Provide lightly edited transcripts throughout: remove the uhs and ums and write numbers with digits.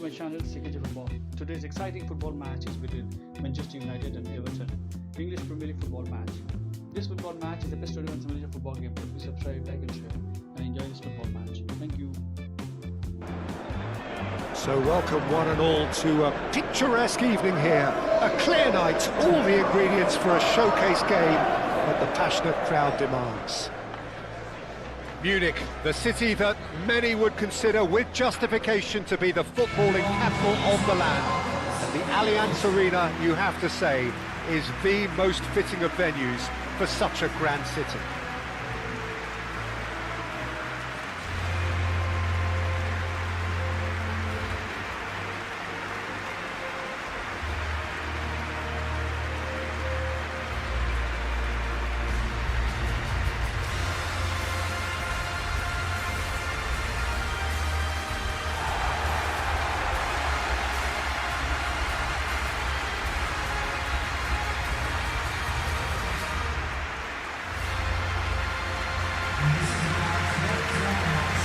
my channel CKJFOOTBALL. Today's exciting football match is between Manchester United and Everton, English Premier League football match. This football match is the best audio and simulation football game. Please subscribe, like and share and enjoy this football match. Thank you. So welcome one and all to a picturesque evening here. A clear night, all the ingredients for a showcase game that the passionate crowd demands. Munich, the city that many would consider with justification to be the footballing capital of the land. And the Allianz Arena, you have to say, is the most fitting of venues for such a grand city.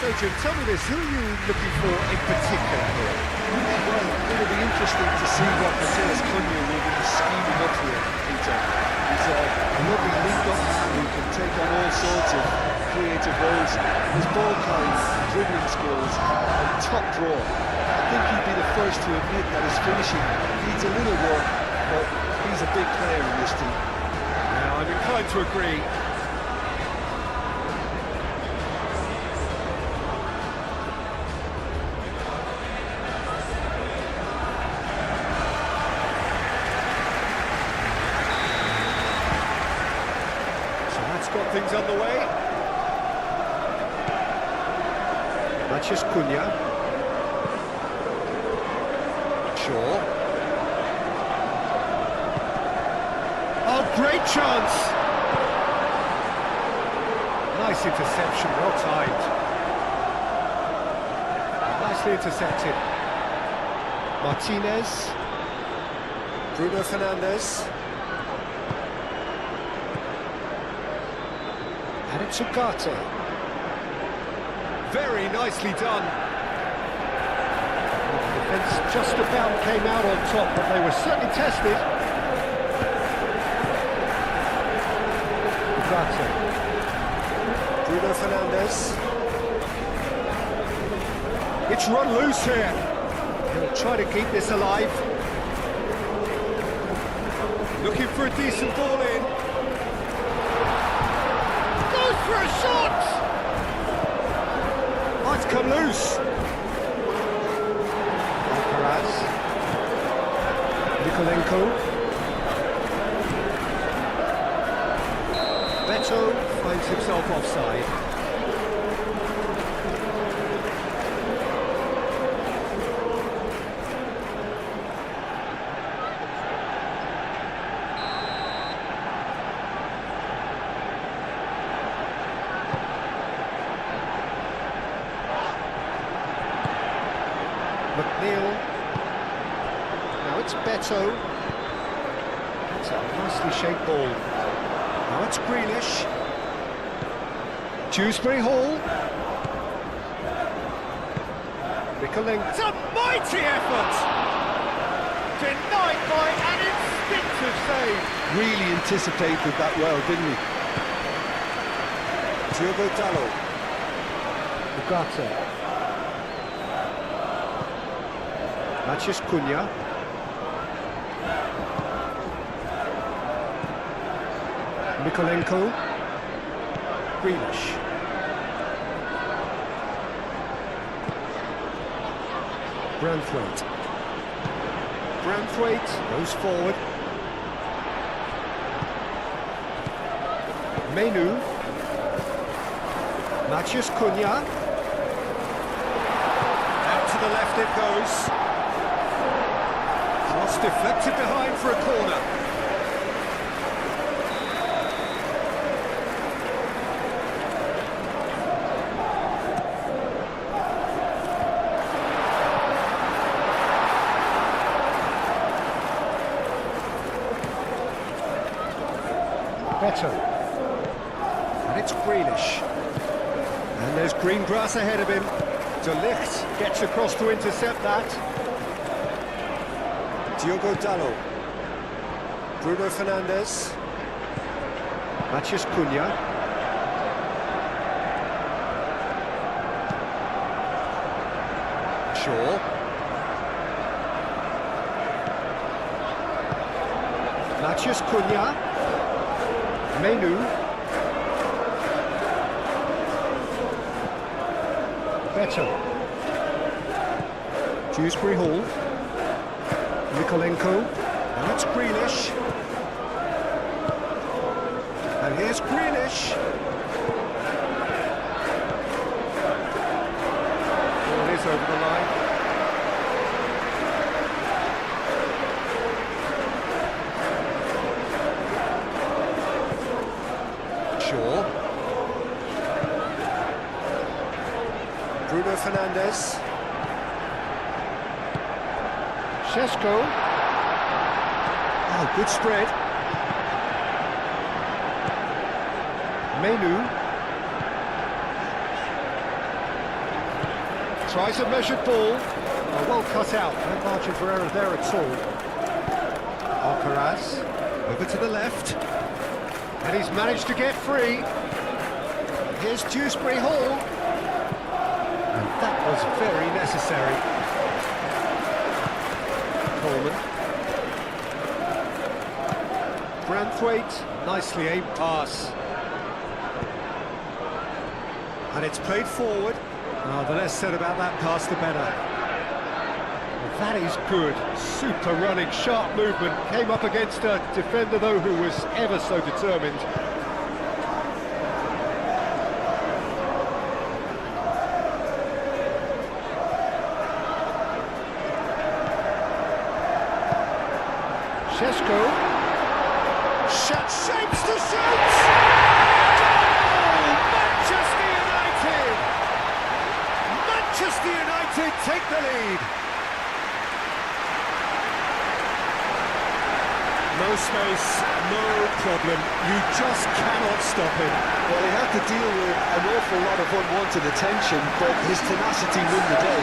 So Jim, tell me this, who are you looking for in particular here? Well, it'll be interesting to see what Matthias Cunha will be scheming up here, Peter. He's a lovely link-up man who can take on all sorts of creative roles. His ball carrying, dribbling skills, and top draw. I think he'd be the first to admit that his finishing needs a little work, but he's a big player in this team. Now, I'm inclined to agree. Got things underway. Matthias Cunha. Shaw. Oh, great chance! Nice interception, well timed. Nicely intercepted. Martinez. Bruno Fernandes. And it's Ugarte. Very nicely done. The defence just about came out on top, but they were certainly tested. Ugarte. Bruno Fernandes. It's run loose here. He'll try to keep this alive. Looking for a decent ball in. For a shot! Oh, it's come loose. Alcaraz. Nikolenko. Beto finds himself offside. McNeil. Now it's Beto. That's a nicely shaped ball. Now it's Grealish. Dewsbury Hall. Mikolenko. It's a mighty effort! Denied by an instinctive save. Really anticipated that well, didn't he? Diogo Dalot. Ugarte. Matthias Cunha. Mikolenko. Grealish. Branthwaite. Branthwaite goes forward. Menu. Matthias Cunha. Out to the left it goes. Cross deflected behind for a corner. Beto. And it's Grealish. And there's green grass ahead of him. De Ligt gets across to intercept that. Diogo Dalot. Bruno Fernandes. Matheus Cunha. Shaw. Matheus Cunha. Menu. Better. Dewsbury Hall. Mikolenko. Now it's Grealish. And here's Grealish. Ball is over the line. Shaw. Bruno Fernandes. Šeško. Oh, good spread. Menu. Tries a measured ball. Oh, well cut out. No margin for error there at all. Alcaraz. Over to the left. And he's managed to get free. Here's Dewsbury Hall. And that was very necessary. Coleman. Branthwaite, nicely aimed pass. And it's played forward. Oh, the less said about that pass, the better. Well, that is good. Super running, sharp movement. Came up against a defender, though, who was ever so determined. Šeško. Shapes to shoot! Goal! Manchester United! Manchester United take the lead. No space, no problem. You just cannot stop him. Well, he had to deal with an awful lot of unwanted attention, but his tenacity won the day.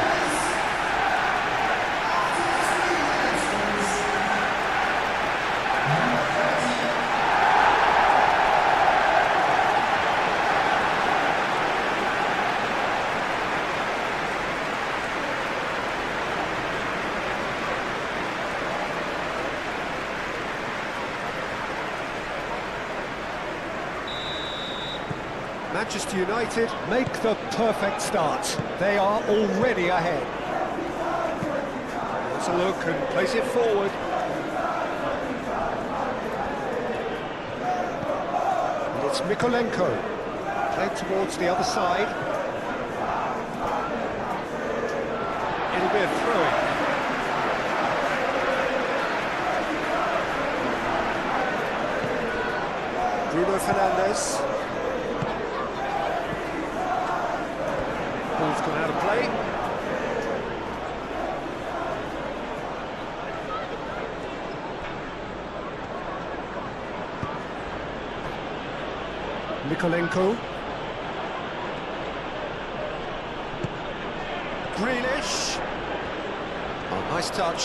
Manchester United make the perfect start. They are already ahead. Let's a look and place it forward. And it's Mikolenko. Played towards the other side. It'll be a throw-in. Bruno Fernandes. Ball's gone out of play. Mikolenko. Grealish. Oh, nice touch.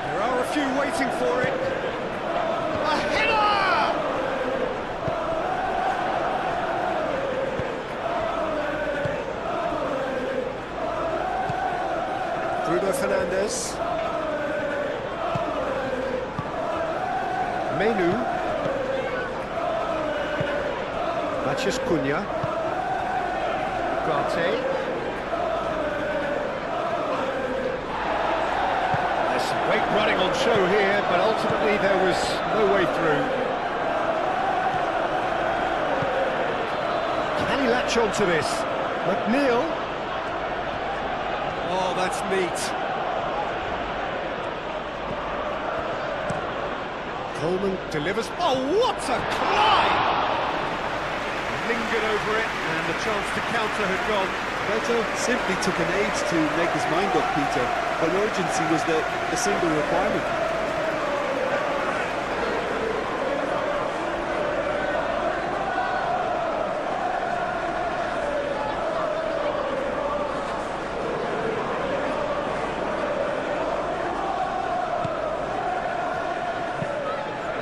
There are a few waiting for it. A header! Bruno Fernandes. Menu. Matheus Cunha. Garte. There's some great running on show here, but ultimately there was no way through. Can he latch on to this? McNeil. Oh, that's neat. Coleman delivers. Oh, what a climb! Lingered over it, and the chance to counter had gone. Beto simply took an age to make his mind up, Peter, but urgency was the single requirement.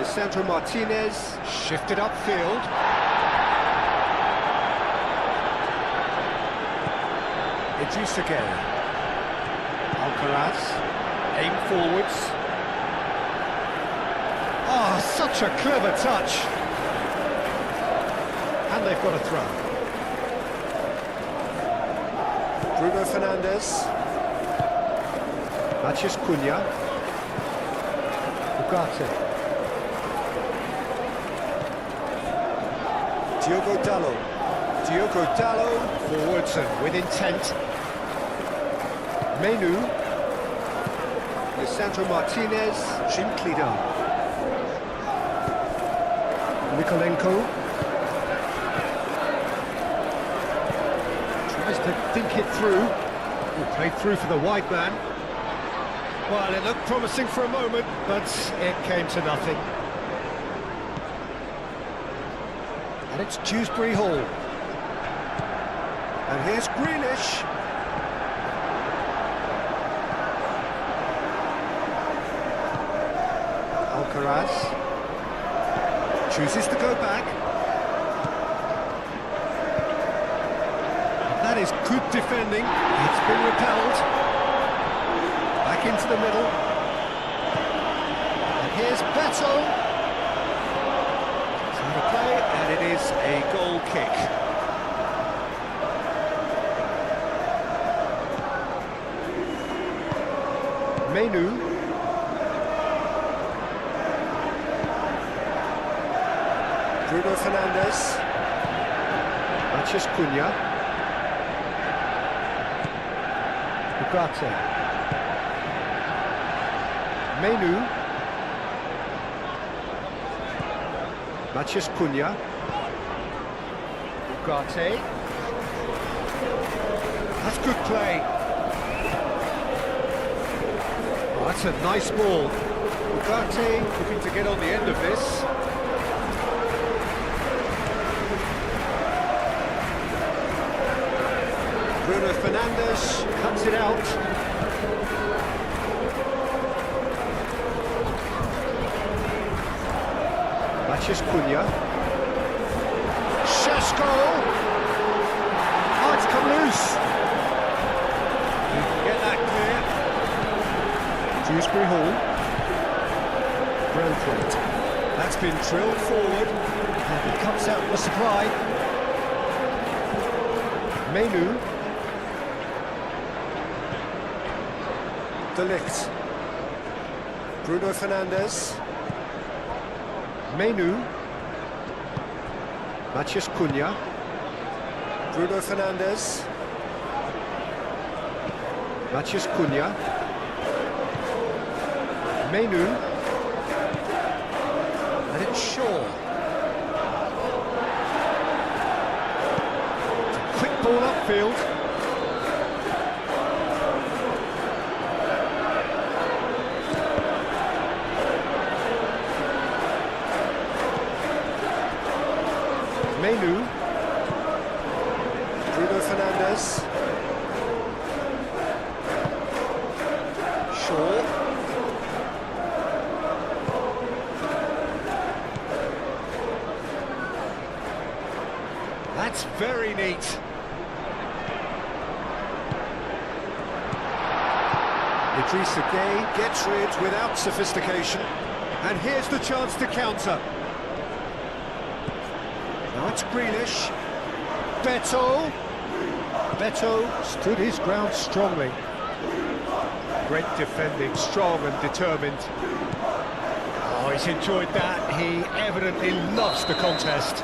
Lisandro Martinez, shifted upfield. Idrissa Gueye. Alcaraz, aim forwards. Oh, such a clever touch. And they've got a throw. Bruno Fernandes. Matheus Cunha. Ugarte. Diogo Dalot. Forwards and with intent. Menu. Lisandro Martinez. Gently done. Mikolenko. Tries to think it through. Played through for the wide man. Well, it looked promising for a moment, but it came to nothing. And it's Dewsbury Hall. And here's Grealish. Alcaraz chooses to go back. That is good defending. It's been repelled. Back into the middle. And here's Beto. Trying to play, and it is a goal kick. Menu. Bruno Fernandes. Matheus Cunha. Ugarte. Menu. Matheus Cunha. Ugarte. That's good play. Oh, that's a nice ball. Ugarte looking to get on the end of this. Bruno Fernandes cuts it out. Matheus Cunha. Šeško! Oh, it's come loose. You can get that clear. Dewsbury Hall. Brentford. That's been drilled forward. And he cuts out the supply. Menu. De Ligt. Bruno Fernandes. Menu. Matheus Cunha. Bruno Fernandes. Matheus Cunha. Menu. And it's Shaw. It's a quick ball upfield. Menu. Bruno Fernandes. Shaw. That's very neat. Idrissa Gueye gets rid without sophistication. And here's the chance to counter. Now it's Grealish. Beto. Beto stood his ground strongly. Great defending, strong and determined. Oh, he's enjoyed that. He evidently loves the contest.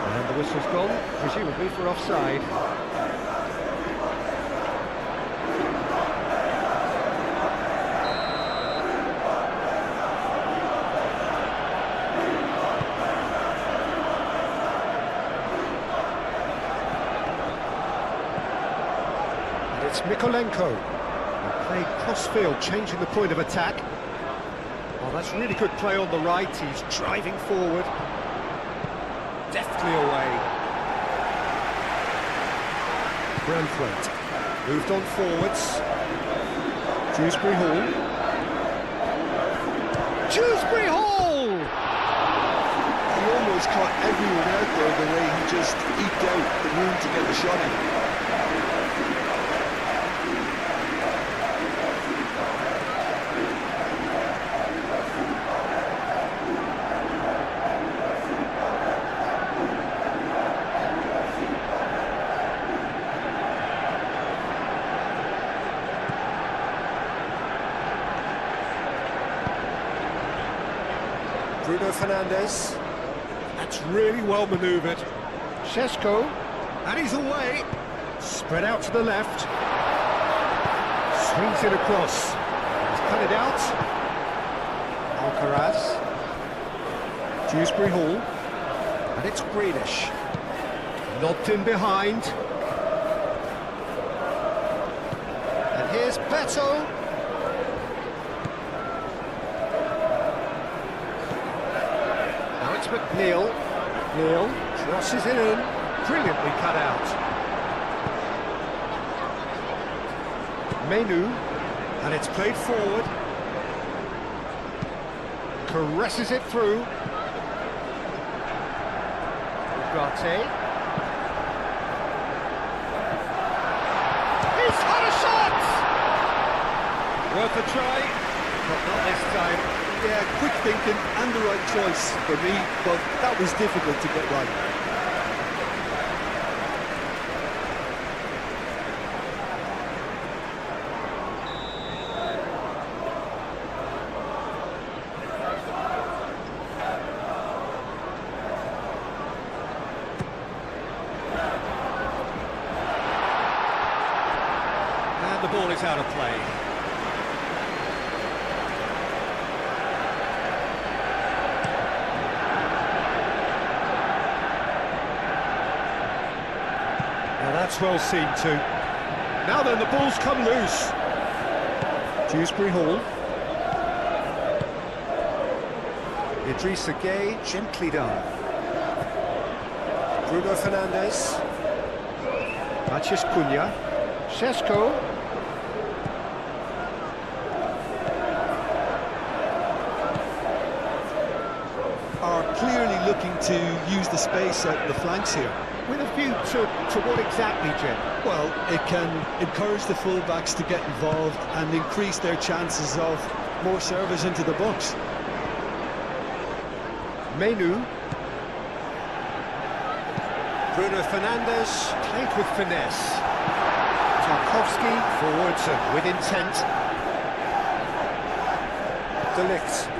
And the whistle's gone, presumably for offside. It's Mikolenko, who played cross-field, changing the point of attack. Oh, that's really good play on the right. He's driving forward. Deftly away. Brentford moved on forwards. Dewsbury Hall. Dewsbury Hall! He almost caught everyone out there the way he just eked out the room to get the shot in. Bruno Fernandes. That's really well manoeuvred. Šeško, and he's away. Spread out to the left. Swings it across. He's cut it out. Alcaraz. Dewsbury Hall. And it's Greenish. Knocked in behind. And here's Beto. McNeil. Neil crosses it in. Brilliantly cut out. Menu. And it's played forward. Caresses it through. Ugarte. He's had a shot! Worth a try, but not this time. Yeah, quick thinking and the right choice for me, but that was difficult to get right. And the ball is out of play. That's well seen too. Now then, the ball's come loose. Dewsbury Hall. Idrissa Gueye, gently done. Bruno Fernandes. Matheus Cunha. Šeško. Are clearly looking to use the space out in the flanks here. With a view to what exactly, Jim? Well, it can encourage the full-backs to get involved and increase their chances of more service into the box. Menu. Bruno Fernandes, played with finesse. Tarkowski, forwards and with intent. De Ligt.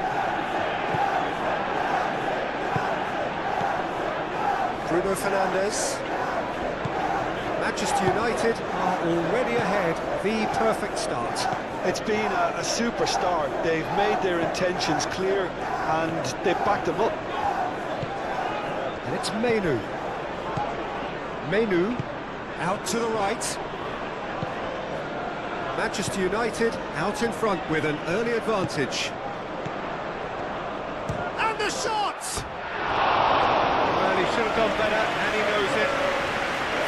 Bruno Fernandes. Manchester United are already ahead. The perfect start. It's been a super start. They've made their intentions clear and they've backed them up. And it's Menu. Menu out to the right. Manchester United out in front with an early advantage. And the shot! Well, he should have done better, and he knows it.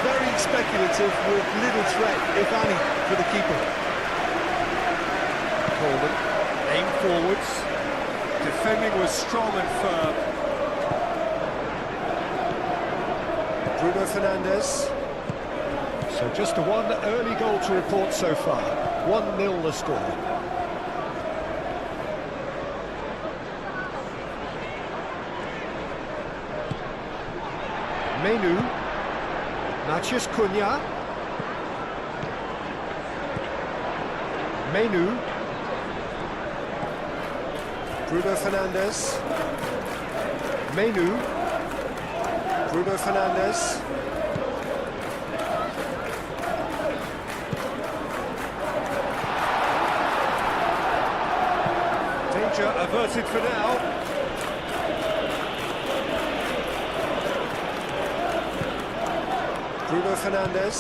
Very speculative with little threat, if any, for the keeper. Coleman, aim forwards. Defending was strong and firm. Bruno Fernandes. So just the one early goal to report so far. 1-0 the score. Menu. Matheus Cunha. Menu. Bruno Fernandes. Menu. Bruno Fernandes. Danger averted for now. Bruno Fernandes.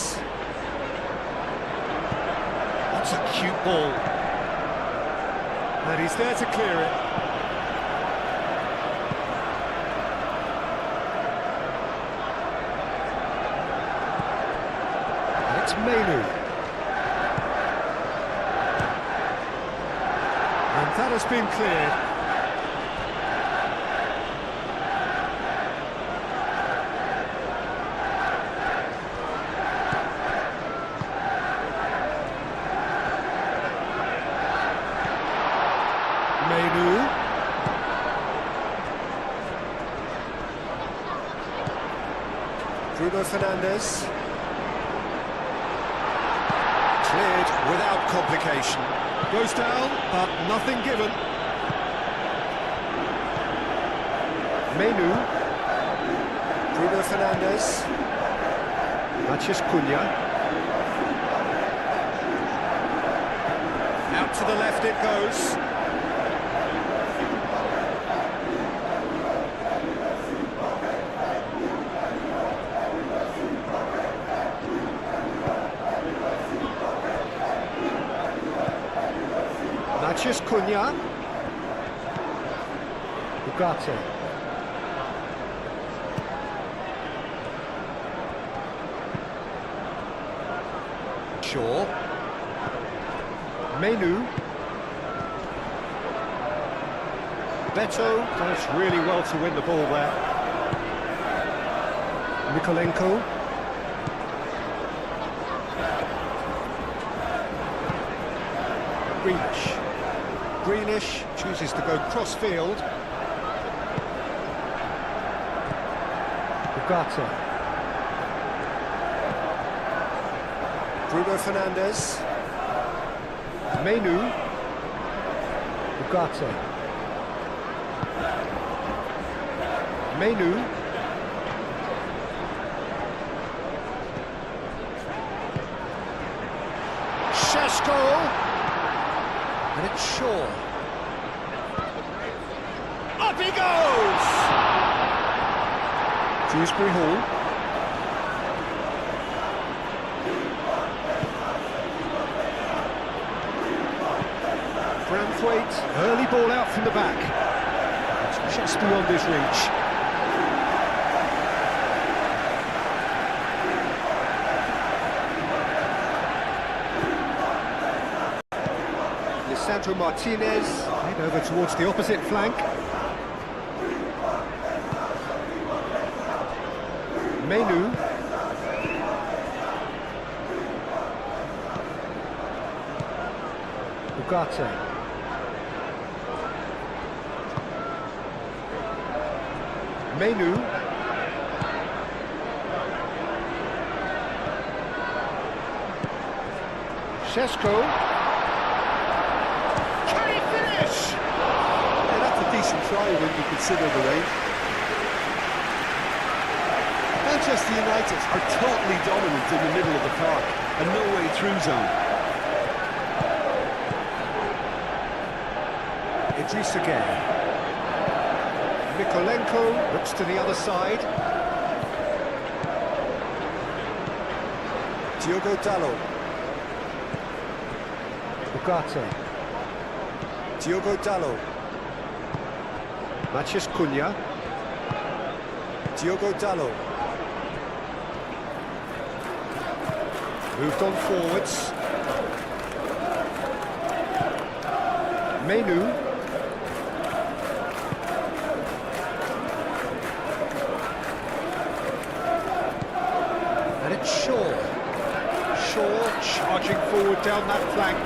That's a cute ball. And he's there to clear it. And it's Menu. And that has been cleared. Fernandes. Cleared without complication. Goes down, but nothing given. Menu. Bruno Fernandes. Matheus Cunha. Out to the left it goes. Matheus Cunha. Ugarte. Shaw. Menu. Beto does really well to win the ball there. Mikolenko. Greenish chooses to go cross-field. Ugarte. Bruno Fernandes. Menu. Ugarte. Menu. Šeško. And it's Shaw. Up he goes! Dewsbury Hall. Branthwaite, early ball out from the back. It's just beyond his reach. Sandro Martinez, head over towards the opposite flank. Menu. Ugarte. Menu. Šeško. Decent try when you consider the range. Manchester United are totally dominant in the middle of the park and no way through zone. Idrissa Gueye. Mikolenko looks to the other side. Diogo Dalot. Ugarte. Diogo Dalot. Matheus Cunha. Diogo Dalot. Moved on forwards. Menu. And it's Shaw. Shaw charging forward down that flank.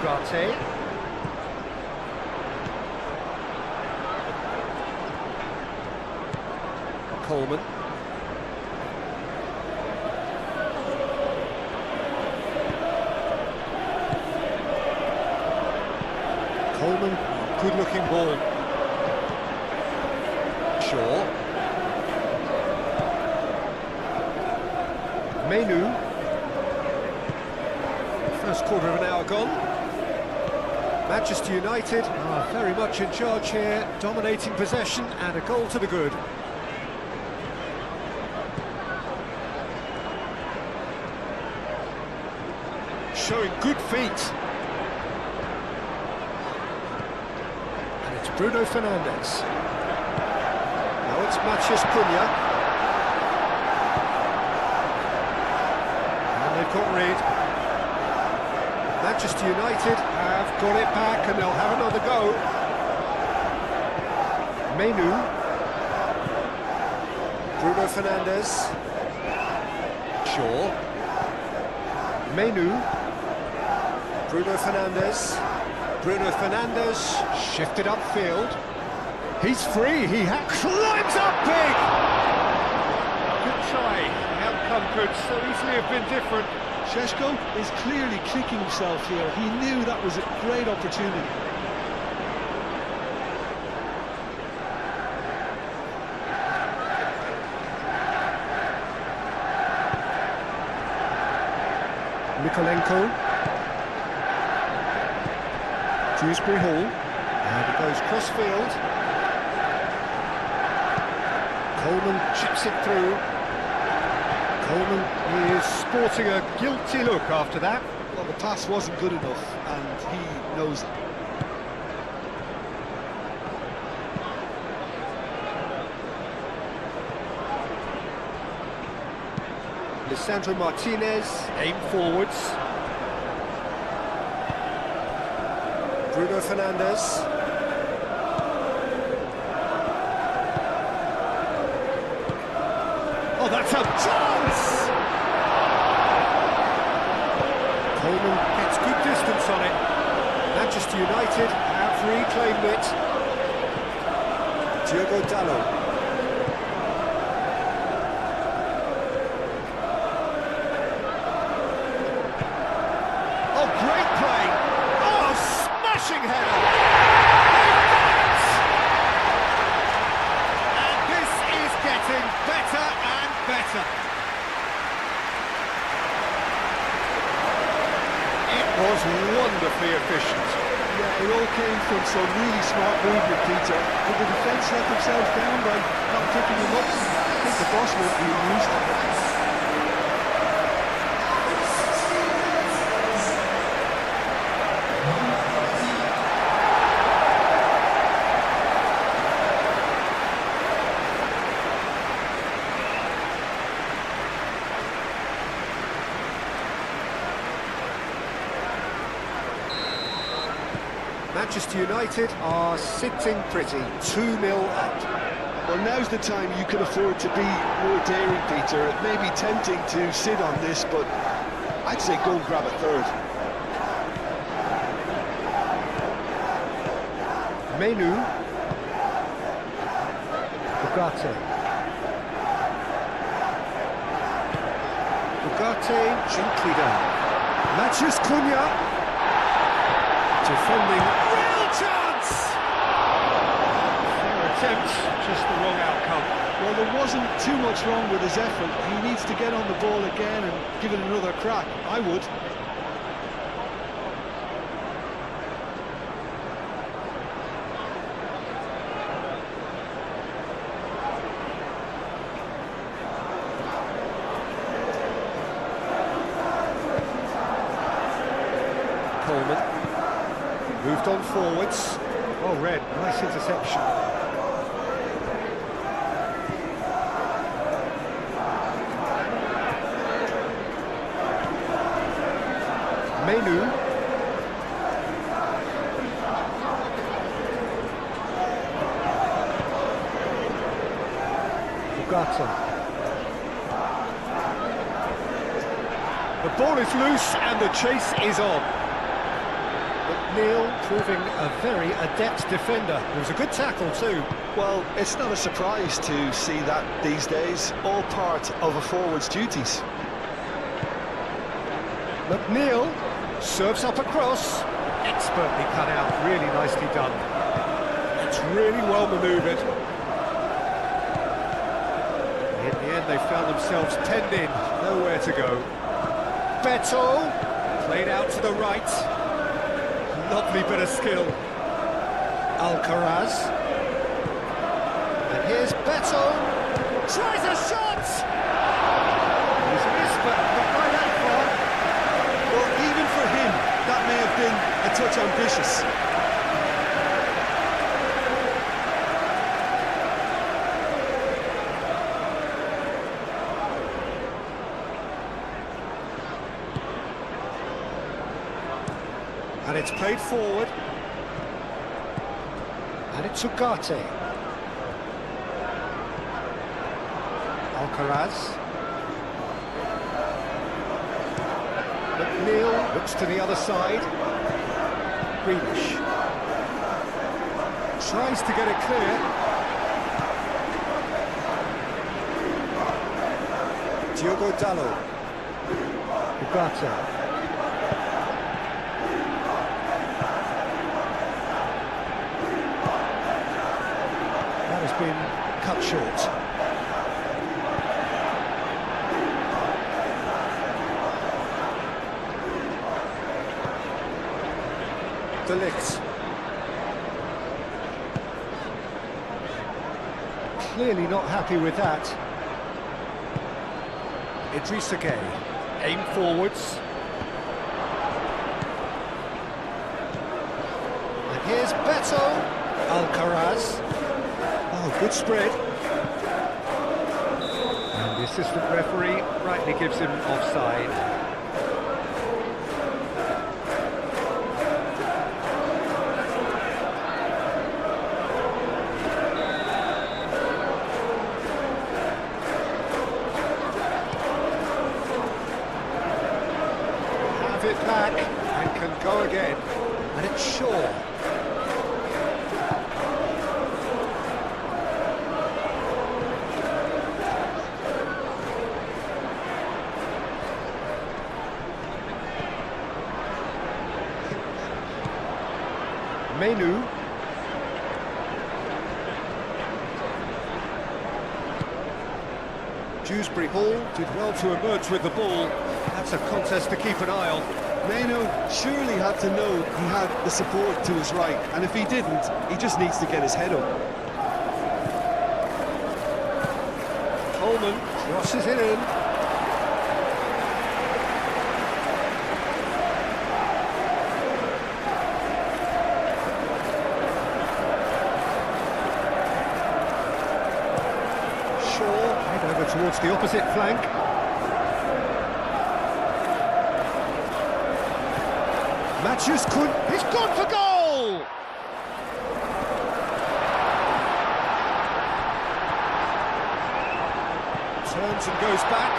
Ugarte. Coleman. Coleman, good looking ball. Shaw. Menu. First quarter of an hour gone. Manchester United are very much in charge here, dominating possession and a goal to the good. Showing good feet. And it's Bruno Fernandes. Now it's Matheus Cunha. And they've got rid. Manchester United have got it back and they'll have another go. Menu. Bruno Fernandes. Shaw. Menu. Bruno Fernandes. Bruno Fernandes shifted upfield. He's free, climbs up big! Good try, the outcome could so easily have been different. Šeško is clearly kicking himself here. He knew that was a great opportunity. Mikolenko. Dewsbury Hall. And it goes cross-field. Coleman chips it through. Coleman is sporting a guilty look after that. Well, the pass wasn't good enough, and he knows it. Lisandro Martinez, aim forwards. Bruno Fernandes. Oh, that's a chance! Coleman gets good distance on it. Manchester United have reclaimed it. Diogo Dalot. Header. And this is getting better and better. It was wonderfully efficient. Yeah, it all came from some really smart movement, Peter. Did the defence let themselves down by not picking him up? I think the boss won't be amused. Manchester United are sitting pretty, 2-0 up. Well, now's the time you can afford to be more daring, Peter. It may be tempting to sit on this, but I'd say go and grab a third. Menu. Ugarte. Ugarte gently down. Matheus Cunha. Defending. Real chance! Fair attempt, just the wrong outcome. Well, there wasn't too much wrong with his effort. He needs to get on the ball again and give it another crack. I would. Coleman. Moved on forwards. Well read, nice interception. Menu. Ugarte. The ball is loose and the chase is on. Neil proving a very adept defender. It was a good tackle too. Well, it's not a surprise to see that these days, all part of a forward's duties. McNeil serves up a cross. Expertly cut out, really nicely done. It's really well manoeuvred. In the end, they found themselves penned in, nowhere to go. Beto, played out to the right. Lovely bit of skill. Alcaraz. And here's Beto. Tries a shot! He's missed, but not by that far. Well, even for him, that may have been a touch ambitious. And it's played forward. And it's Ugarte. Alcaraz. McNeil looks to the other side. Greenish. Tries to get it clear. Diogo Dallo. Ugarte. That has been cut short. De Ligt. Clearly not happy with that. Idrissa Gueye. Aim forwards. And here's Beto. Alcaraz. Oh, good spread. And the assistant referee rightly gives him offside. It back and can go again, and it's Shaw. Menu. Dewsbury Hall did well to emerge with the ball. That's a contest to keep an eye on. Meno surely had to know he had the support to his right, and if he didn't, he just needs to get his head up. Coleman crosses it in. Shaw head over towards the opposite flank. Matthews could. He's gone for goal! Turns and goes back.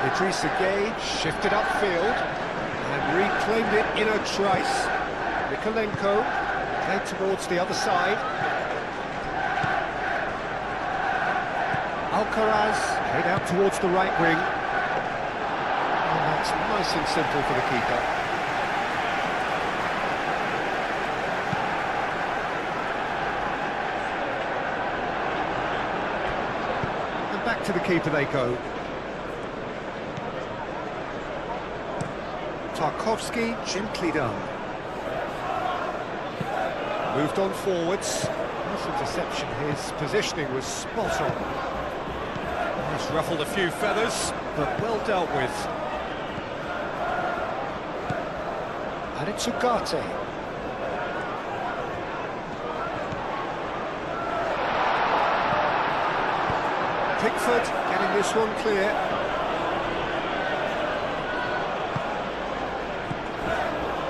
Idrissa Gueye shifted upfield and reclaimed it in a trice. Mikolenko played towards the other side. Alcaraz played out towards the right wing. And that's nice and simple for the keeper. And back to the keeper they go. Tarkowski, gently done. Moved on forwards. Nice interception, his positioning was spot on. He's ruffled a few feathers, but well dealt with. And it's Ugarte. Pickford getting this one clear.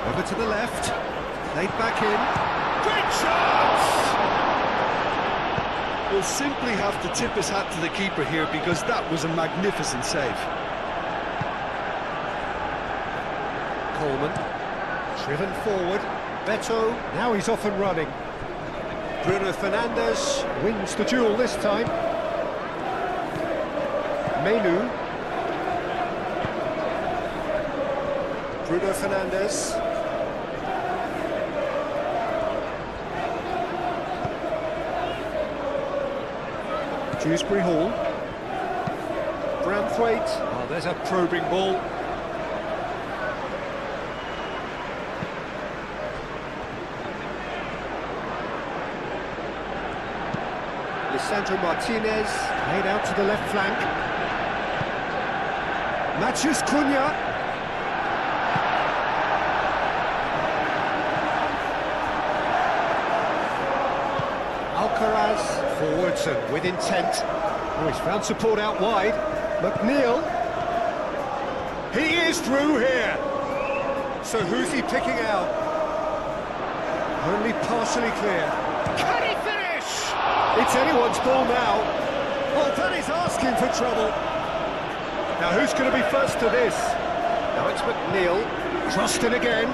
Over to the left, played back in. Great chance! We'll simply have to tip his hat to the keeper here because that was a magnificent save. Coleman, driven forward. Beto, now he's off and running. Bruno Fernandes wins the duel this time. Menu. Bruno Fernandes. Dewsbury Hall. Branthwaite. Oh, there's a probing ball. Lisandro Martinez played out to the left flank. Matheus Cunha. Alcaraz forwards and with intent. Oh, he's found support out wide. McNeil. He is through here. So who's he picking out? Only partially clear. Can he finish? It's anyone's ball now. Well, that is asking for trouble. Now who's going to be first to this? Now it's McNeil, crossed in again.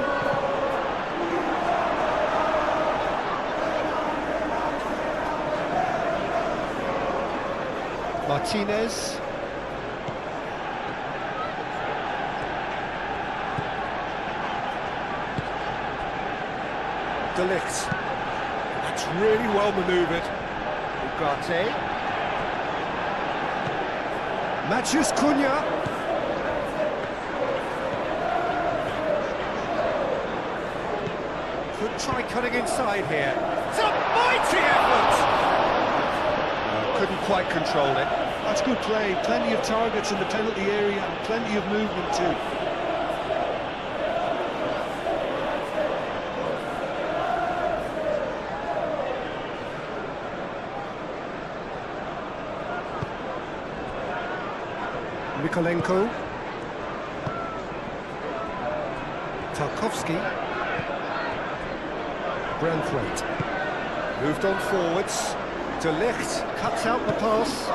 Martinez. De Ligt. That's really well manoeuvred. Ugarte. Matheus Cunha. Could try cutting inside here. It's a mighty effort! Couldn't quite control it. That's good play. Plenty of targets in the penalty area and plenty of movement too. Mikolenko. Tarkowski. Branthwaite. Moved on forwards. De Ligt cuts out the pass.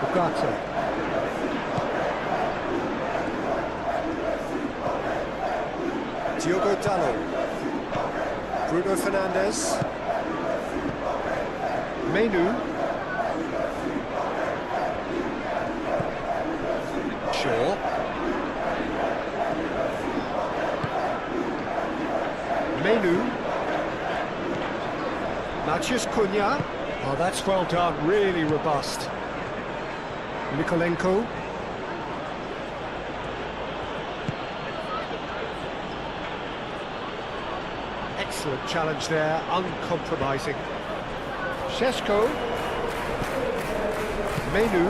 Ugarte. Diogo Dalot. Bruno Fernandes. Menu. Shaw. Menu. Matheus Cunha. Oh, that's well done, really robust. Mikolenko. Excellent challenge there, uncompromising. Šeško. Menu.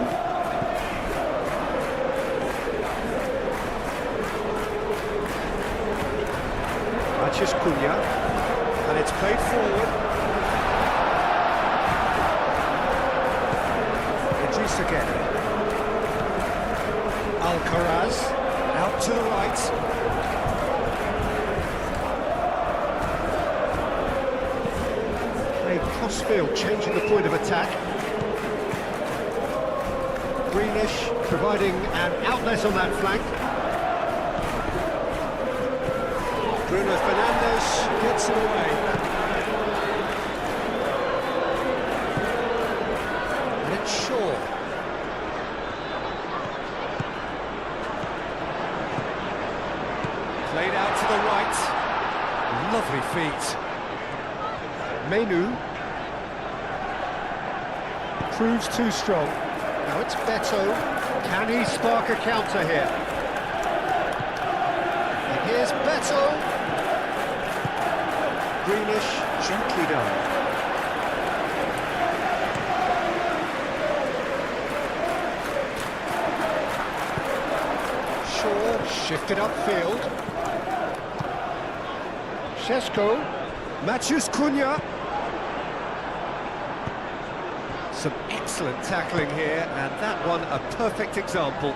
Matheus Cunha. And it's played forward. Again. Alcaraz out to the right. Played cross-field, changing the point of attack. Greenish providing an outlet on that flank. Bruno Fernandes gets it away. And it's Shaw. Played out to the right. Lovely feet. Menu. Proves too strong. Now it's Beto. Can he spark a counter here? And here's Beto. Greenish, gently done. Shaw shifted upfield. Šeško, Matheus Cunha. Some excellent tackling here, and that one a perfect example.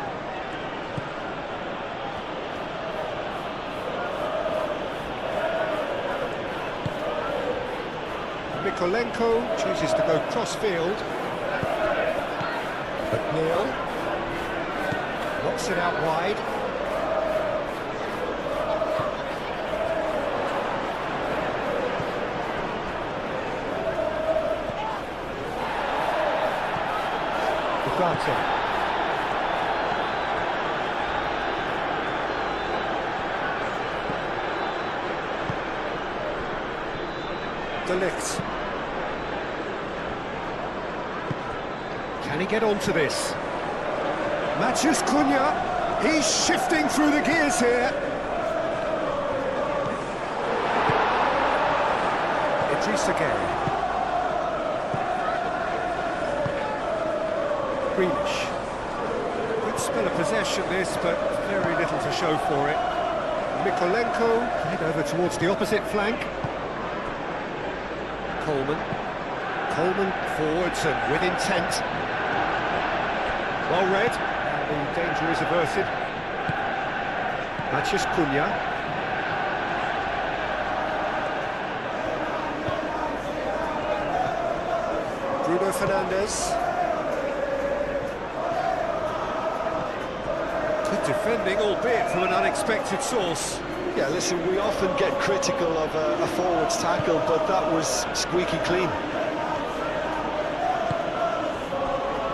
Mikolenko chooses to go cross-field. McNeil knocks it out wide. Ugarte. De Ligt. Can he get onto this? Matheus Cunha. He's shifting through the gears here. Idrissa Gueye. Greenish. Good spell of possession this, but very little to show for it. Mikolenko played over towards the opposite flank. Coleman. Coleman forwards and with intent. Well read, and the danger is averted. Mathias Cunha. Bruno Fernandes. Good defending, albeit from an unexpected source. Yeah, listen, we often get critical of a forward's tackle, but that was squeaky clean.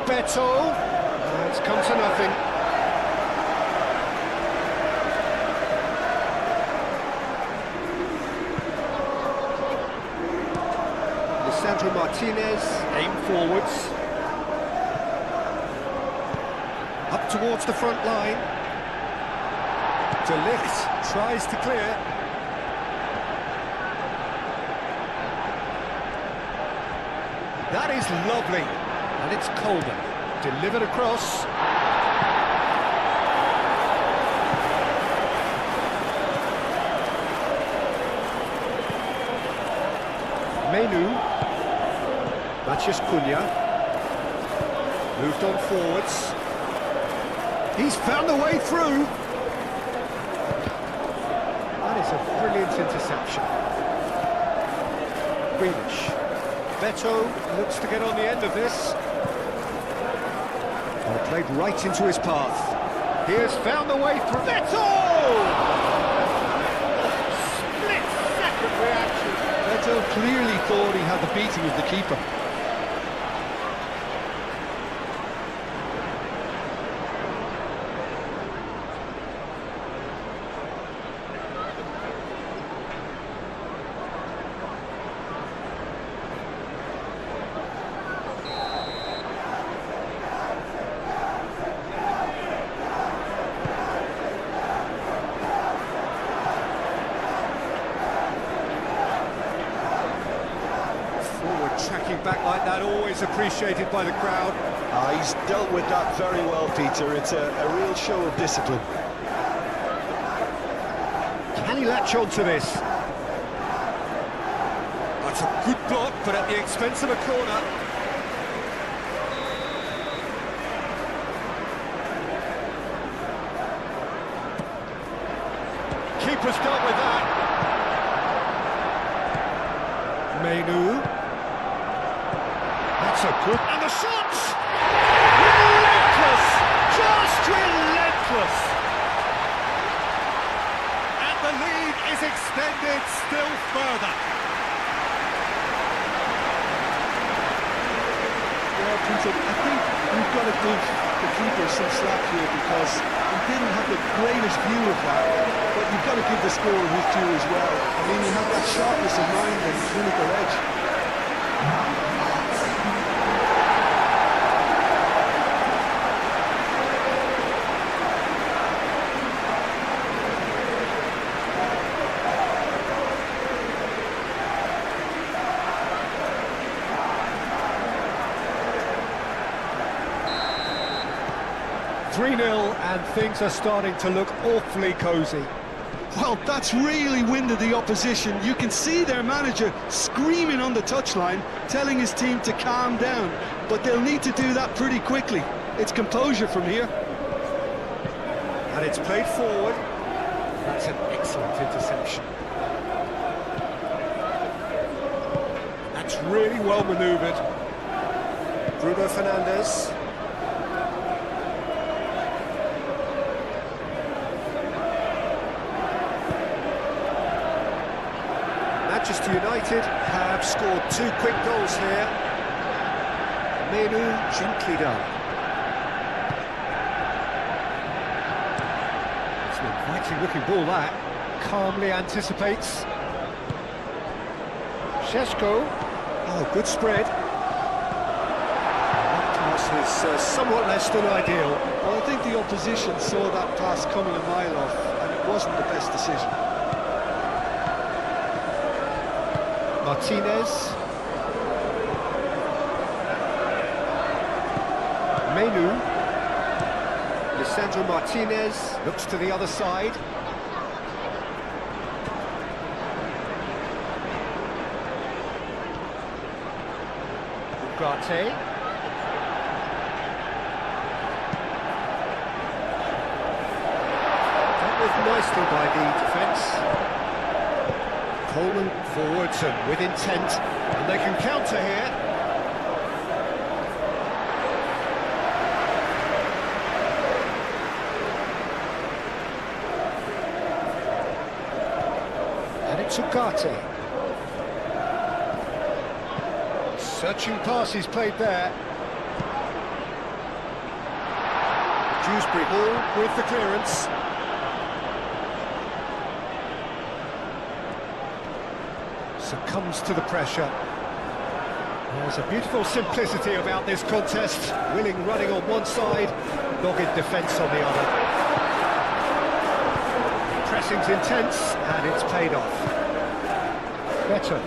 Beto. It's come to nothing. Lisandro Martinez, aim forwards. Up towards the front line. De Ligt tries to clear. That is lovely. And it's Coleman. Delivered across. Menu. Mathias Cunha. Moved on forwards. He's found a way through. That is a brilliant interception. Grealish. Beto looks to get on the end of this. Oh, played right into his path. He has found the way through. Beto! Split-second reaction. Beto clearly thought he had the beating of the keeper. Tracking back like that, always appreciated by the crowd. He's dealt with that very well, Peter. It's a real show of discipline. Can he latch on to this? That's a good block, but at the expense of a corner. Keeper's dealt with that. Menu. That's a good... And the shots! Relentless! Just relentless! And the lead is extended still further. Yeah, Peter, I think we've got to give the keeper some slack here because he didn't have the greatest view of that, but you've got to give the scorer his due as well. I mean, he had that sharpness of mind and clinical edge. 3-0 and things are starting to look awfully cosy. Well, that's really winded the opposition. You can see their manager screaming on the touchline, telling his team to calm down. But they'll need to do that pretty quickly. It's composure from here. And it's played forward. That's an excellent interception. That's really well manoeuvred. Bruno Fernandes. Manchester United have scored 2 quick goals here. Menu gently done. It's an inviting looking ball that. Calmly anticipates. Šeško. Oh, good spread. That pass is somewhat less than ideal. Well, I think the opposition saw that pass coming a mile off, and it wasn't the best decision. Martinez. Menu. Lisandro Martinez looks to the other side. Ugarte. That was nicely by the defence. Coleman forwards and with intent, and they can counter here. And it's Ugarte. Searching passes played there. Dewsbury Hall with the clearance. Succumbs to the pressure. There's a beautiful simplicity about this contest. Willing running on one side, dogged defence on the other. Pressing's intense, and it's paid off. Better.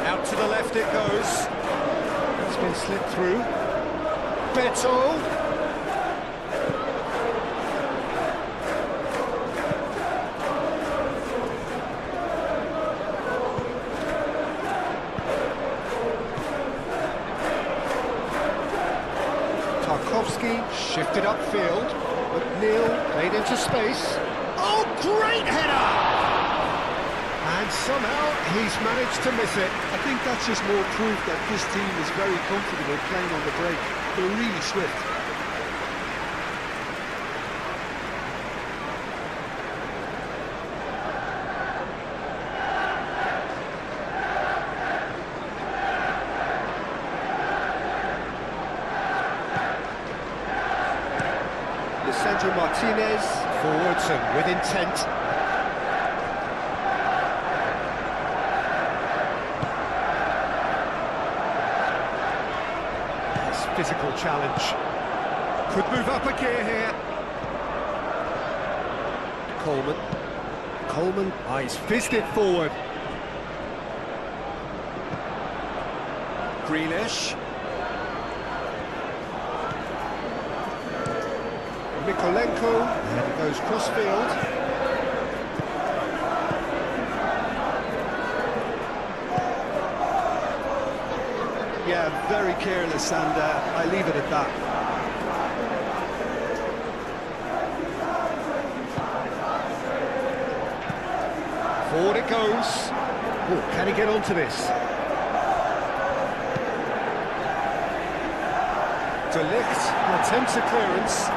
Out to the left it goes. It's been slipped through. Beto. Shifted upfield, McNeil played into space. Oh, great header! And somehow he's managed to miss it. I think that's just more proof that this team is very comfortable playing on the break. They're really swift. Sandro Martinez, forwards and with intent. Nice physical challenge. Could move up a gear here. Coleman, he's fizzed it forward. Grealish. Mikolenko, and it goes cross-field. Yeah, very careless, and I leave it at that. Forward it goes. Oh, can he get onto this? De Ligt attempts a clearance.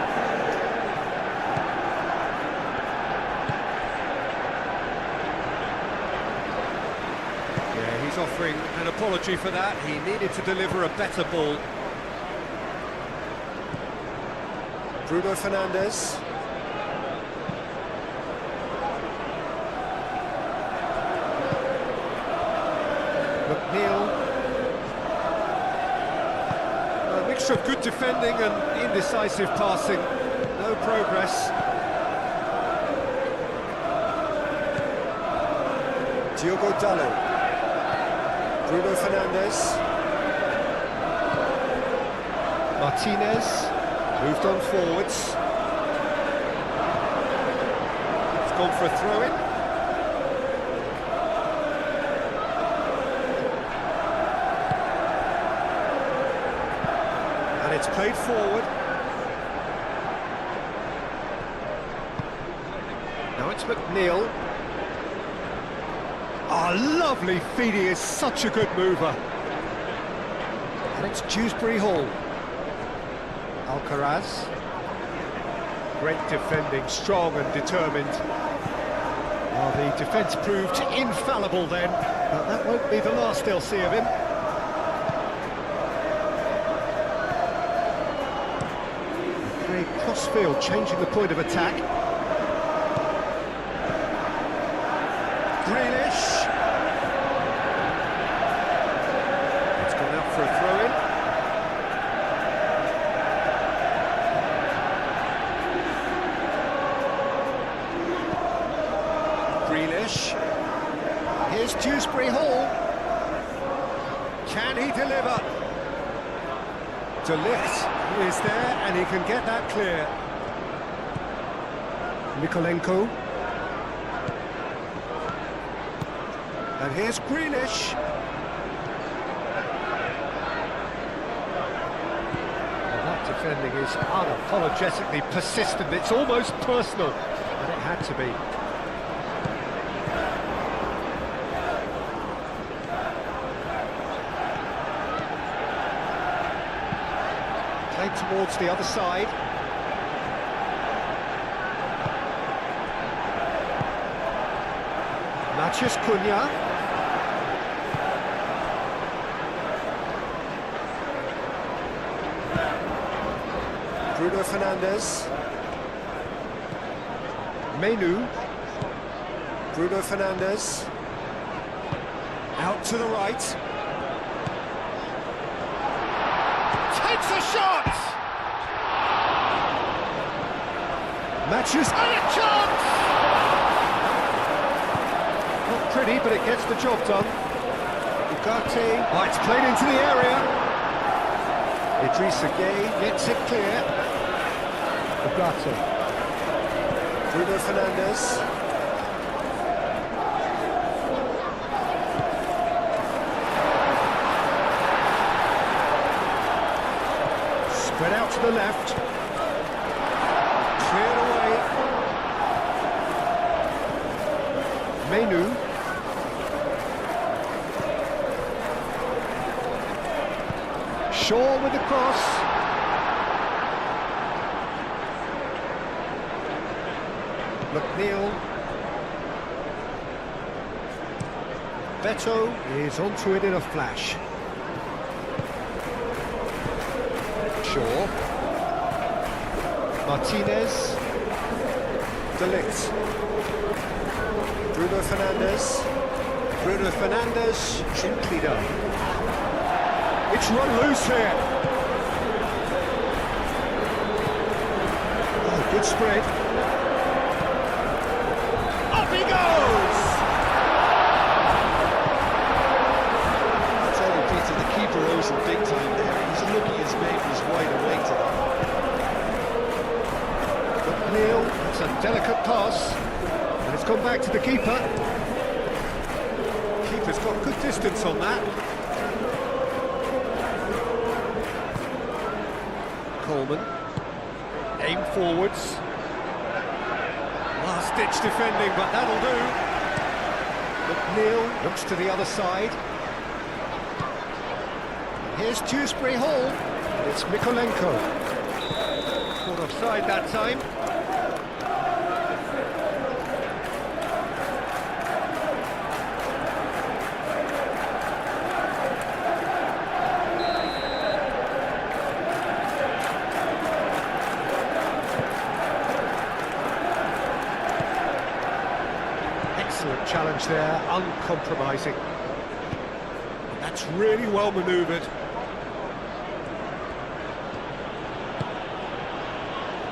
He's offering an apology for that. He needed to deliver a better ball. Bruno Fernandes. McNeil. A mixture of good defending and indecisive passing. No progress. Diogo Dalot. Bruno Fernandes. Martinez moved on forwards. It's gone for a throw-in. And it's played forward. Now it's McNeil. Oh, lovely feed, he is such a good mover. And it's Dewsbury Hall. Alcaraz. Great defending, strong and determined. Well, the defence proved infallible then, but that won't be the last they'll see of him. Very cross-field, changing the point of attack. Grealish. It's gone out for a throw-in. Grealish. Here's Dewsbury Hall. Can he deliver? De Ligt is there and he can get that clear. Mikolenko. And here's Grealish. Well, that defending is unapologetically persistent. It's almost personal. And had to be. Played towards the other side. Matheus Cunha. Bruno Fernandes. Menu. Bruno Fernandes. Out to the right. Takes a shot! Matches and a chance! Not pretty, but it gets the job done. Ugarte. Oh, it's played into the area. Idrissa Gueye gets it clear. Ugarte. Bruno Fernandes. Spread out to the left. Cleared away. Menu. Shaw with the cross. McNeil. Beto is onto it in a flash. Shaw. Martinez. De Ligt. Bruno Fernandes. Bruno Fernandes, simply done. It's run loose here. Oh, good spread. Up he goes! I tell you, Peter, the keeper owes him big time there. He's lucky his mate was wide awake to that. McNeil, it's a delicate pass. And it's gone back to the keeper. Keeper's got good distance on that. Coleman. Aim forwards. Last-ditch defending, but that'll do. McNeil looks to the other side. Here's Dewsbury Hall. It's Mikolenko. Caught offside that time. Excellent challenge there, uncompromising. That's really well manoeuvred.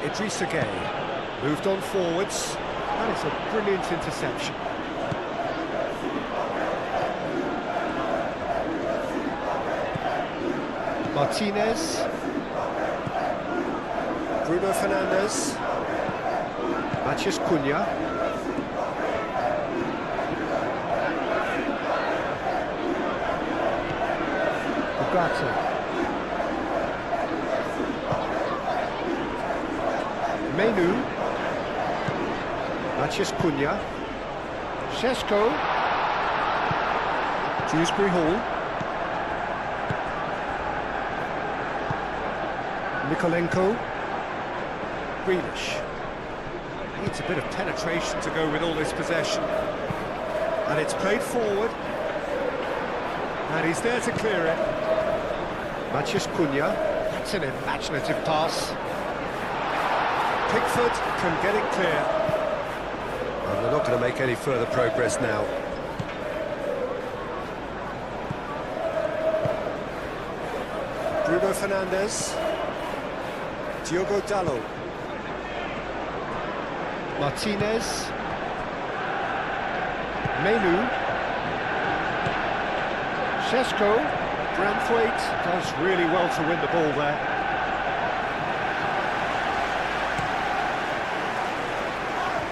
Idrissa Gueye moved on forwards. That is a brilliant interception. Martinez. Bruno Fernandes. Matheus Cunha. Ugarte. Menu. Matheus Cunha. Šeško. Dewsbury Hall. Mikolenko. Grealish. Needs a bit of penetration to go with all this possession. And it's played forward. And he's there to clear it. Matheus Cunha. That's an imaginative pass. Pickford can get it clear. And they're not going to make any further progress now. Bruno Fernandes. Diogo Dalot. Martinez. Menu. Šeško. Branthwaite does really well to win the ball there.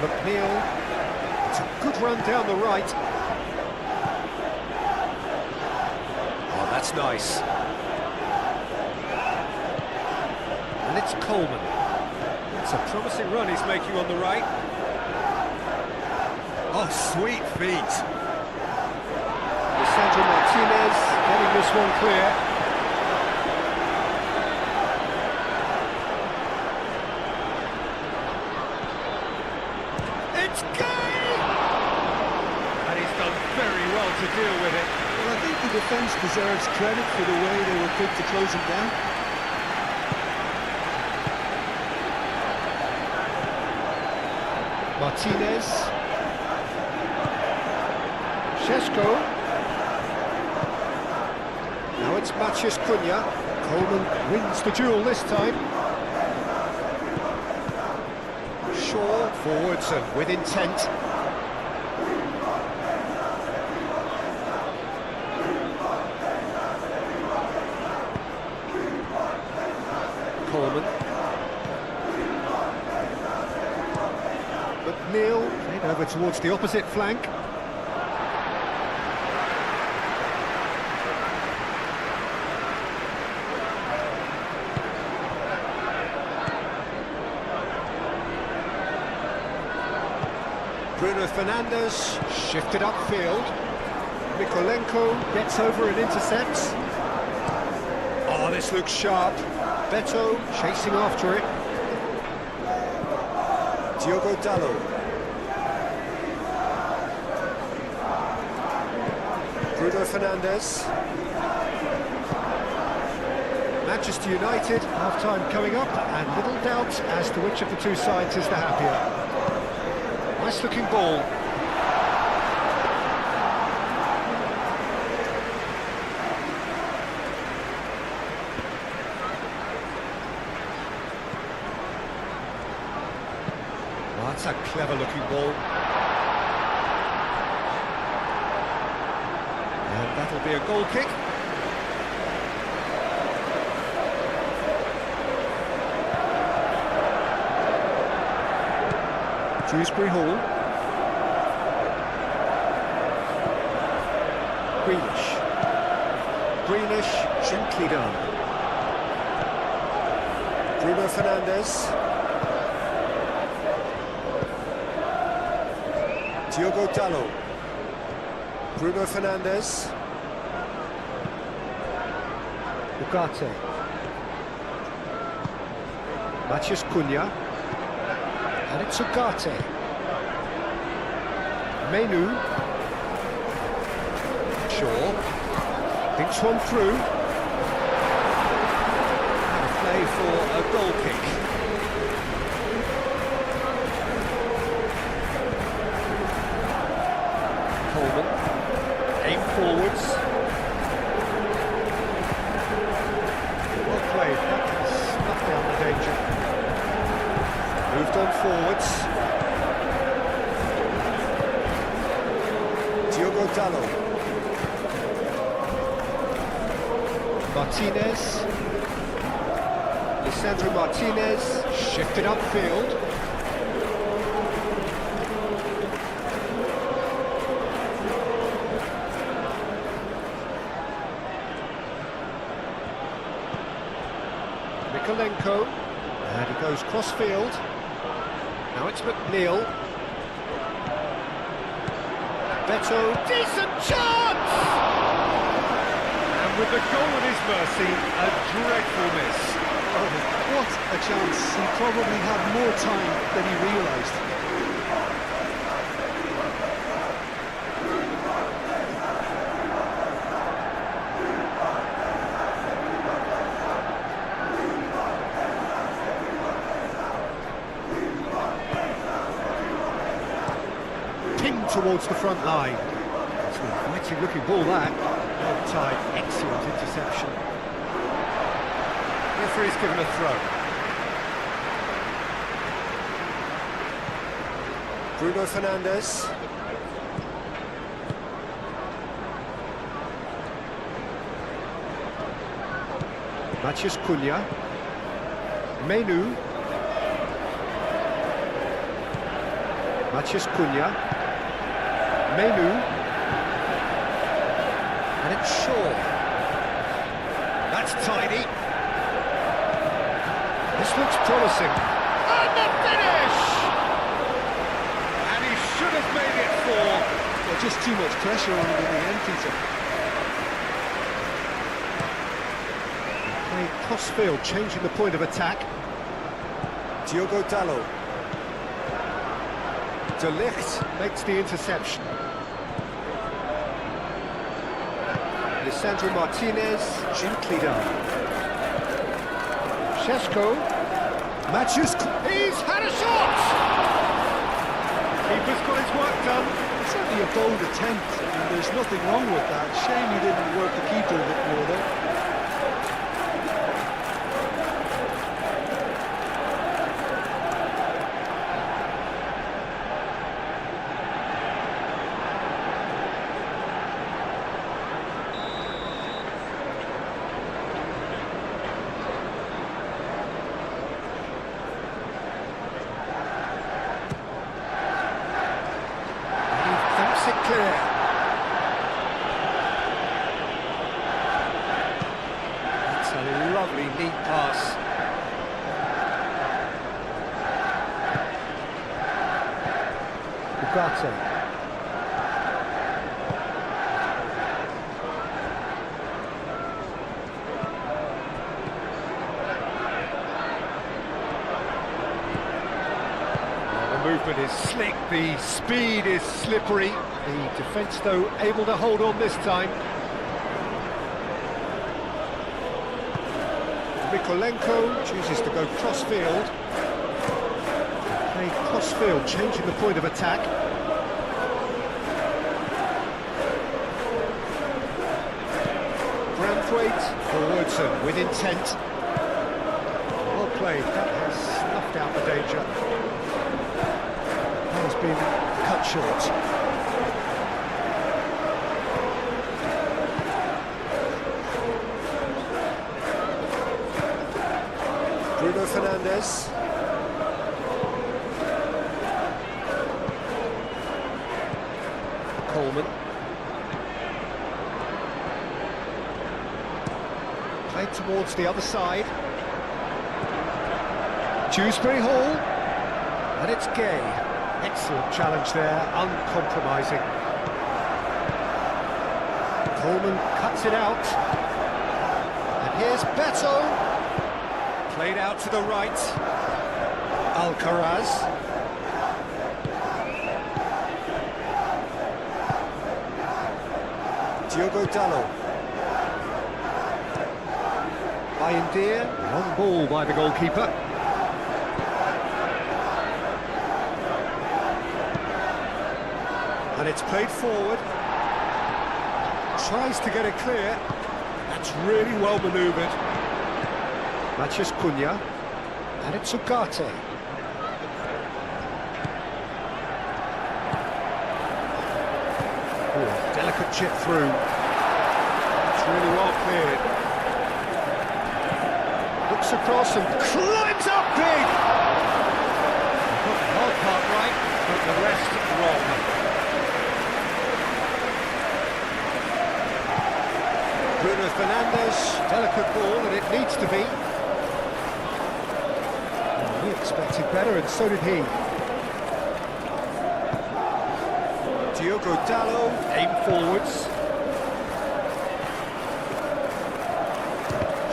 McNeil. It's a good run down the right. Oh, that's nice. And it's Coleman. It's a promising run he's making on the right. Oh, sweet feet. Lisandro Martinez getting this one clear. It's Gay! And he's done very well to deal with it. Well, I think the defence deserves credit for the way they were quick to close him down. Martinez. Šeško. Now it's Maciej Cunha. Coleman wins the duel this time. Shaw forwards and with intent. Coleman. McNeil played over towards the opposite flank. Bruno Fernandes shifted upfield. Mikolenko gets over and intercepts. Oh, this looks sharp. Beto chasing after it. Diogo Dalot. Bruno Fernandes. Manchester United, half-time coming up, and little doubt as to which of the two sides is the happier. Nice looking ball. Well, that's a clever looking ball. And that'll be a goal kick. Dewsbury Hall. Greenish, gently done. Bruno Fernandes. Diogo Dalot. Bruno Fernandes. Ugarte. Maciej Cunha. And it's Ugarte. Menu. Shaw. Thinks one through. And a play for a goal kick. Coleman. Aim forwards. Well played. That has snuffed down the danger. Moved on forwards. Diogo Dalot. Martinez. Lisandro Martinez shifted upfield. Mikolenko. And he goes cross-field. Now it's McNeil. Beto, decent chance! And with the goal at his mercy, a dreadful miss. Oh, what a chance. He probably had more time than he realised. Towards the front line. It's an inviting looking ball that. Well timed, excellent interception. Referee's given a throw. Bruno Fernandes. Maciej Cunha. Menu. Maciej Cunha. Menu. And it's Shaw. That's tidy. This looks promising. And the finish! And he should just made it fall. Well, just too much pressure on him in the end, Peter. Playing crossfield, changing the point of attack. Diogo Dalot. De Ligt makes the interception. Lisandro Martinez, gently done. Šeško. Matthews, he's had a shot! Keeper's got his work done. Certainly a bold attempt, and there's nothing wrong with that. Shame he didn't work the keeper a bit more there. Clear. That's a lovely neat pass. Ugarte. The movement is slick, the speed is slippery. The defence, though, able to hold on this time. Mikolenko chooses to go cross-field. Playing cross-field, changing the point of attack. Branthwaite forwards and with intent. Well played, that has snuffed out the danger. That has been cut short. Bruno Fernandes. Coleman. Played towards the other side. Dewsbury Hall. And it's Gay. Excellent challenge there, uncompromising. Coleman cuts it out. And here's Beto. Played out to the right. Alcaraz. Diogo Dalot. Bayindir. Long ball by the goalkeeper. And it's played forward. Tries to get it clear. That's really well manoeuvred. Matheus Cunha, and it's Ugarte. Oh, delicate chip through. It's really well cleared. Looks across and climbs up big! Got the hard part right, but the rest wrong. Bruno Fernandes, delicate ball, and it needs to be. We expected better, and so did he. Diogo Dalot, aim forwards.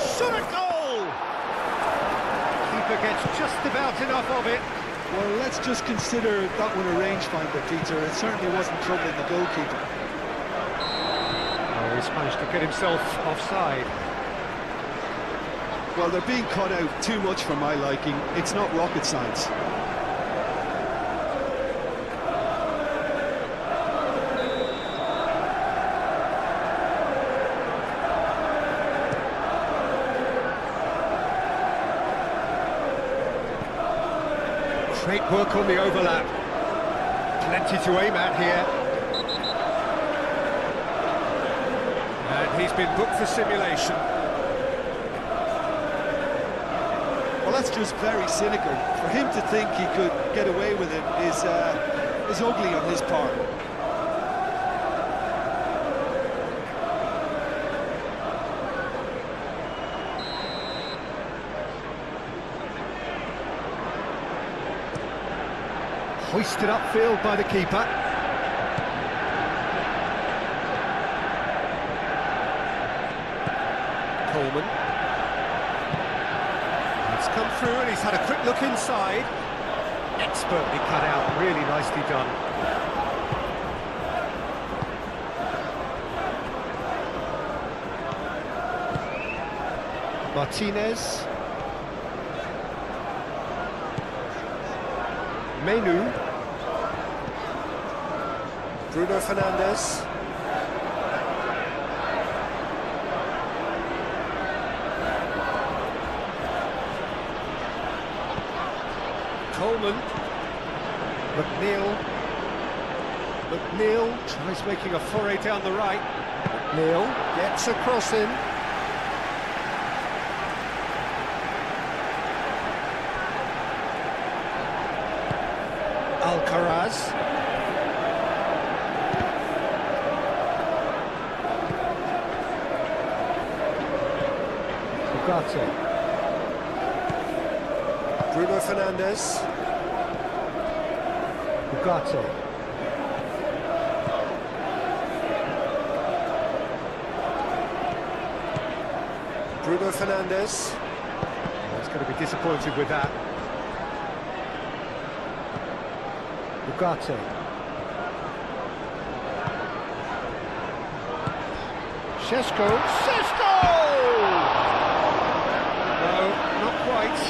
Shot a goal! Keeper gets just about enough of it. Well, let's just consider that one a rangefinder, Peter. It certainly wasn't troubling the goalkeeper. Oh, he's managed to get himself offside. Well, they're being cut out too much for my liking. It's not rocket science. Great work on the overlap. Plenty to aim at here. And he's been booked for simulation. Well, that's just very cynical. For him to think he could get away with it is ugly on his part. Hoisted upfield by the keeper. Coleman. It's come through and he's had a quick look inside. Expertly cut out, really nicely done. Martinez. Menu. Bruno Fernandes. Coleman. McNeil tries making a foray down the right. McNeil gets a cross in. Alcaraz. Ugarte. Bruno Fernandes. Ugarte. Bruno Fernandes. He's going to be disappointed with that. Ugarte. Šeško. No, not quite.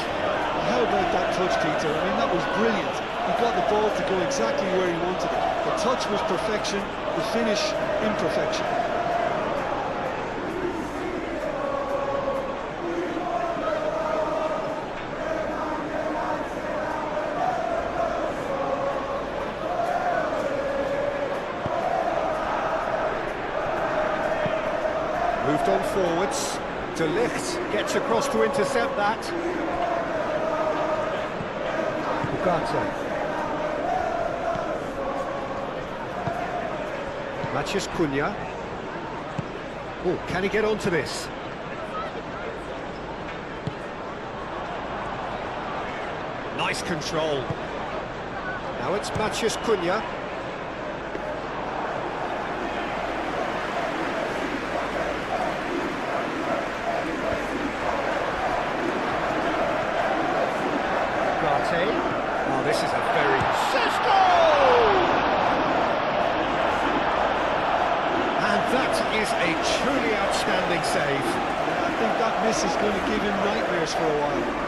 How about that touch, Peter? I mean, that was brilliant. He got the ball to go exactly where he wanted it. The touch was perfection, the finish imperfection. Moved on forwards. De Ligt gets across to intercept that. Ugarte. Matheus Cunha. Oh, can he get onto this? Nice control. Now it's Matheus Cunha. Oh, this is a very... Šeško! And that is a truly outstanding save. I think that miss is going to give him nightmares for a while.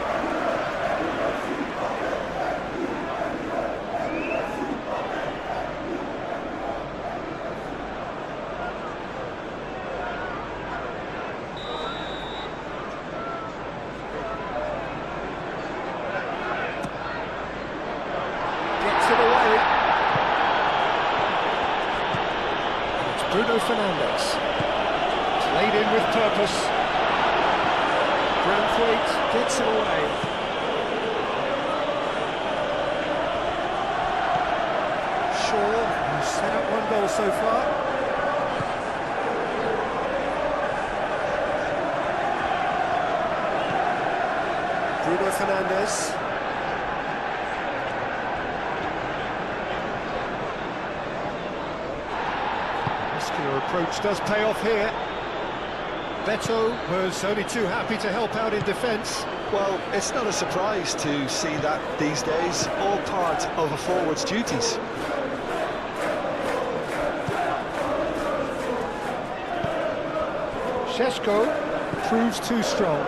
Bruno Fernandes. Played in with purpose. Branthwaite gets it away. Shaw, who's set up one goal so far. Bruno Fernandes. Approach does pay off here. Beto was only too happy to help out in defence. Well, it's not a surprise to see that these days, all part of a forward's duties. Šeško proves too strong.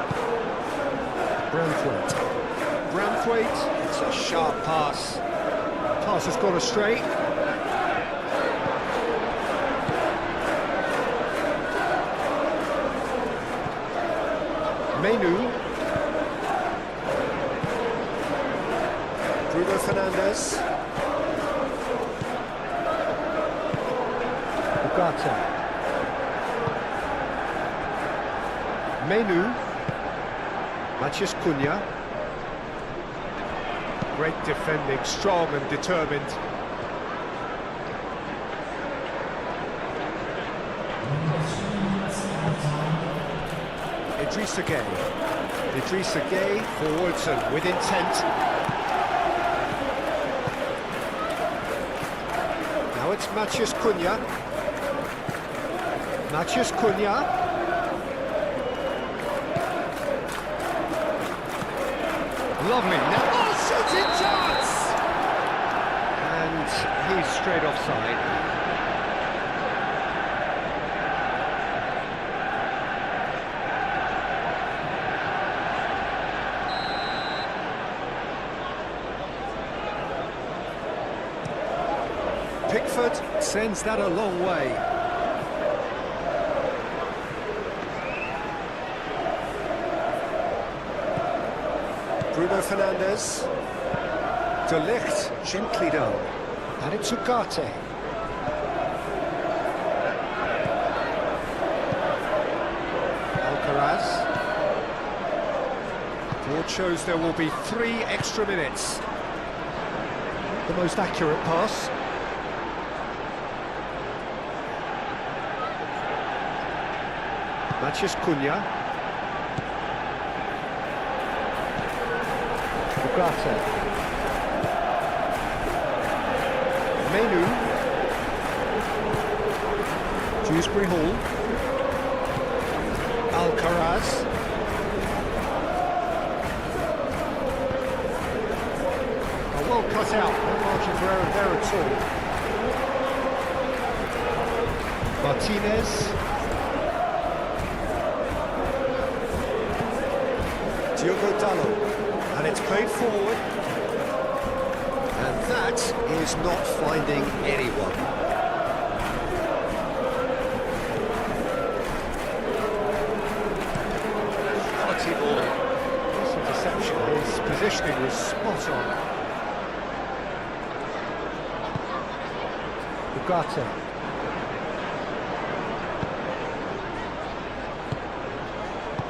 Branthwaite, it's a sharp pass. Pass has gone astray. Menu. Bruno Fernandes. Ugarte. Menu. Matheus Cunha. Great defending, strong and determined. Idrissa Gueye forwards and with intent. it's Matheus Cunha. Matheus Cunha. Lovely. Now, oh, shooting chance! And he's straight offside. Pickford sends that a long way. Bruno Fernandes. De Ligt, gently done. And it's Ugarte. Alcaraz. Board shows there will be 3 extra minutes. The most accurate pass. Matheus Cunha. Ugarte. Menu. Dewsbury Hall. Alcaraz. Well cut out, no margin for error there at all. Martinez. Diogo Dalot, and it's played forward, and that is not finding anyone. Quality ball. This interception, his positioning was spot on. Ugarte.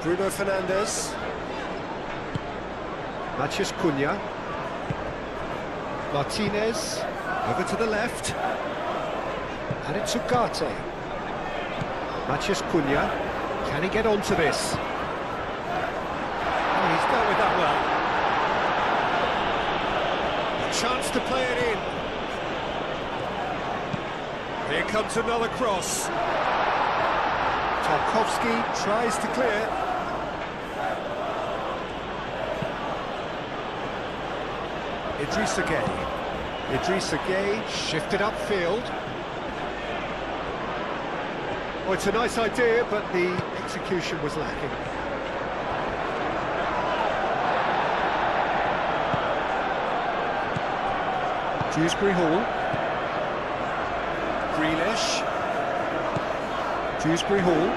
Bruno Fernandes. Matheus Cunha. Martinez, over to the left. And it's Ugarte. Matheus Cunha. Can he get onto this? Oh, he's dealt with that well. A chance to play it in. Here comes another cross. Tarkowski tries to clear. Idrissa Gueye. Idrissa Gueye shifted upfield. Oh, it's a nice idea, but the execution was lacking. Dewsbury Hall. Grealish. Dewsbury Hall.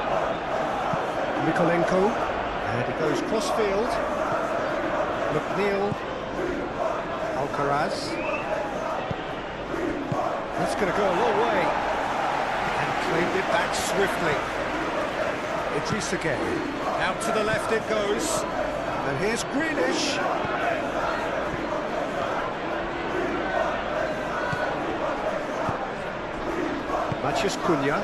Mikolenko. And it goes cross-field. McNeil. Alcaraz. That's going to go a long way. And claimed it back swiftly. Idrissa Gueye. Out to the left it goes. And here's Grealish. Matheus Cunha.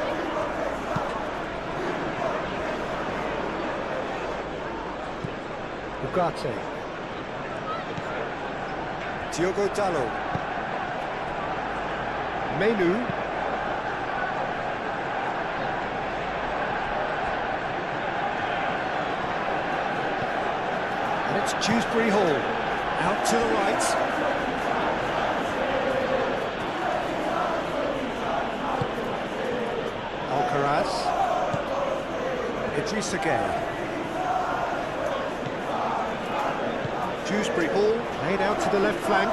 Ugarte. Diogo Dalot. Menu. And it's Dewsbury Hall. Out to the right. Alcaraz. Idrissa Gueye. Dewsbury Hall, laid out to the left flank.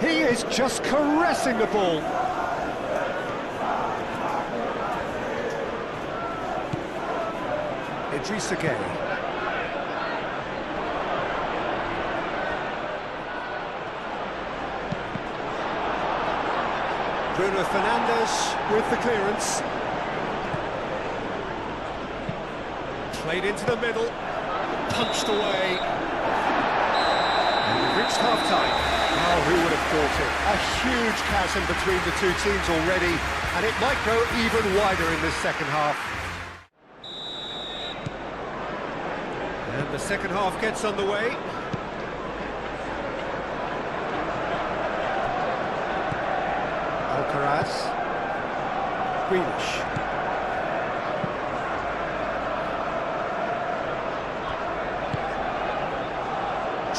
He is just caressing the ball. Idrissa Gueye. Bruno Fernandes with the clearance. Played into the middle, punched away. And we've reached half-time. Oh, who would have thought it? A huge chasm between the two teams already, and it might grow even wider in this second half. And The second half gets underway. Alcaraz. Grealish.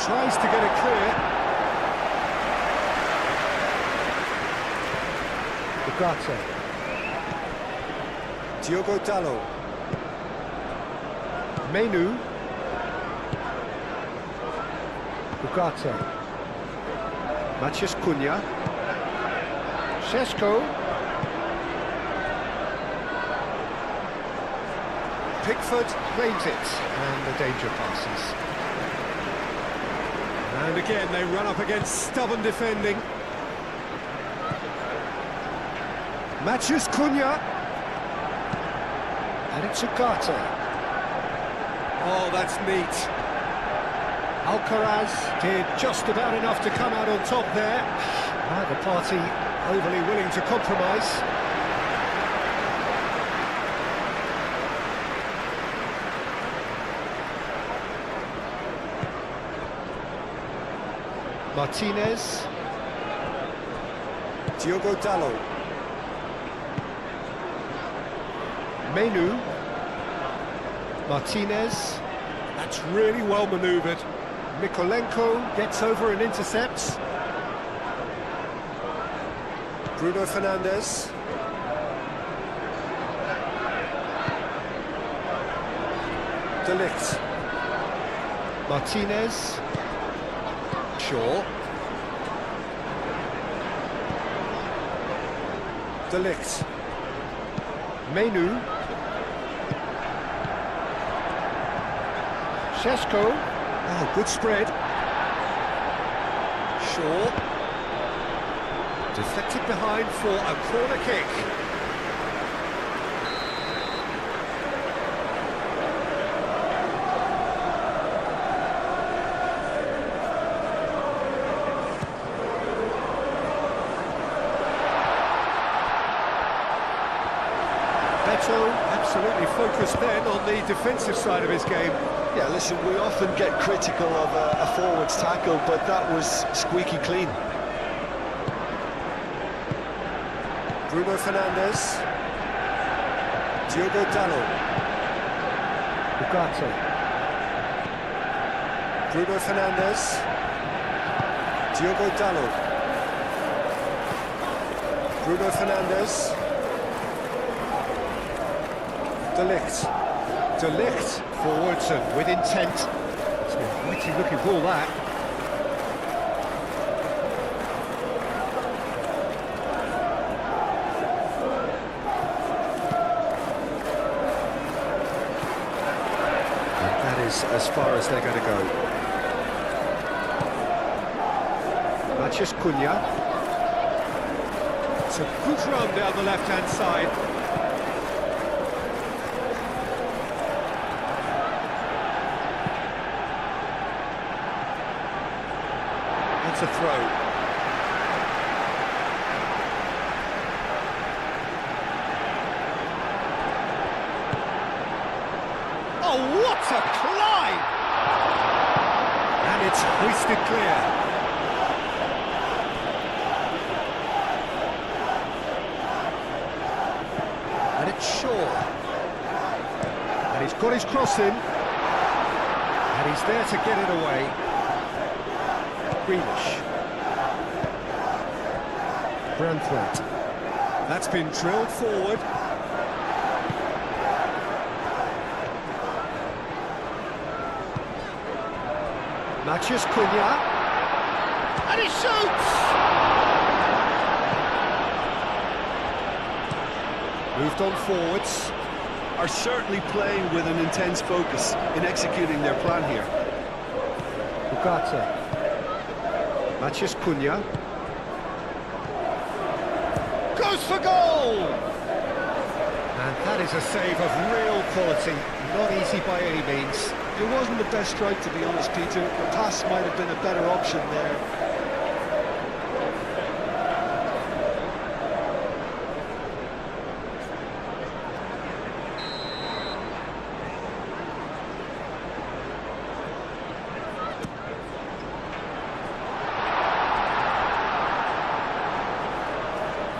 Tries to get it clear. Ugarte. Diogo Dalot. Menu. Ugarte. Matheus Cunha. Šeško. Pickford claims it, and the danger passes. And again, they run up against stubborn defending. Matheus Cunha. And it's Ugarte. Oh, that's neat. Alcaraz did just about enough to come out on top there. Neither party overly willing to compromise. Martinez. Diogo Dalot. Menu. Martinez. That's really well manoeuvred. Mikolenko gets over and intercepts. Bruno Fernandes. De Ligt. Martinez. Shaw. De Ligt. Menu. Šeško. Oh, good spread. Shaw. Deflected behind for a corner kick. Beto absolutely focused then on the defensive side of his game. Yeah, listen, we often get critical of a forward's tackle, but that was squeaky clean. Bruno Fernandes. Diogo Dalot. Ugarte. Bruno Fernandes. Diogo Dalot. Bruno Fernandes. De Ligt. De Ligt forwards and with intent. It's a witty looking ball, that. And that is as far as they're going to go. Matheus Cunha. It's a good run down the left-hand side. It's a throw. Oh, what a climb! And it's hoisted clear. And it's Shaw. And he's got his cross in. And he's there to get it away. Grealish. Brantford. That's been drilled forward. Matheus Cunha. And he shoots! Moved on forwards. Are certainly playing with an intense focus in executing their plan here. Ugarte. Matheus Cunha. Goes for goal! And that is a save of real quality. Not easy by any means. It wasn't the best strike, to be honest, Peter. The pass might have been a better option there.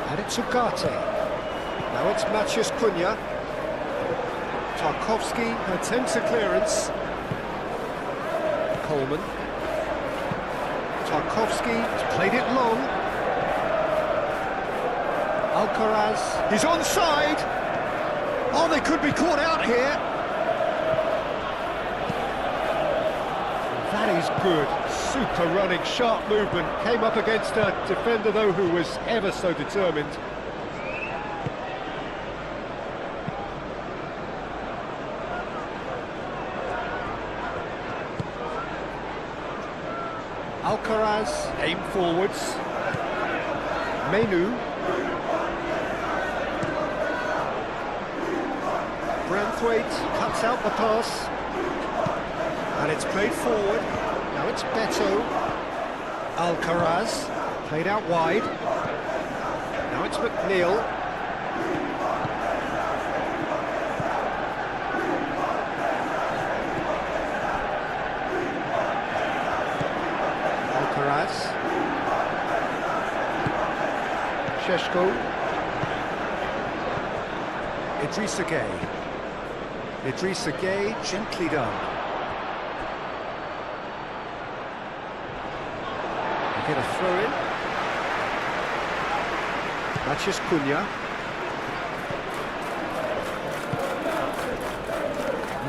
And it's Ugarte. Now it's Maciej Cunha. Tarkowski attempts a clearance. Coleman. Tarkowski has played it long. Alcaraz. He's onside. Oh, they could be caught out here. That is good. Super running, sharp movement. Came up against a defender, though, who was ever so determined. Alcaraz, aim forwards. Menu. Branthwaite cuts out the pass. And it's played forward. Now it's Beto. Alcaraz, played out wide. Now it's McNeil. Alcaraz. Šeško. Idrissa Gueye. Idrissa Gueye, gently done. Get a throw in. Maciej Cunha.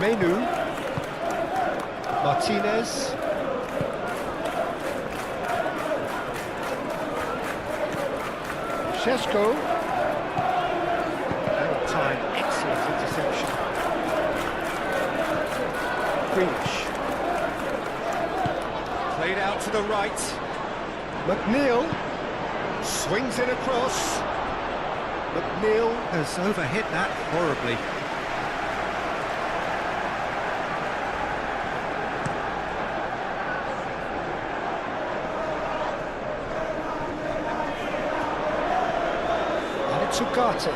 Menu. Martinez. Šeško. Time, excellent interception. Grealish. Played out to the right. McNeil swings it across. McNeil has overhit that horribly. And it's Ugarte.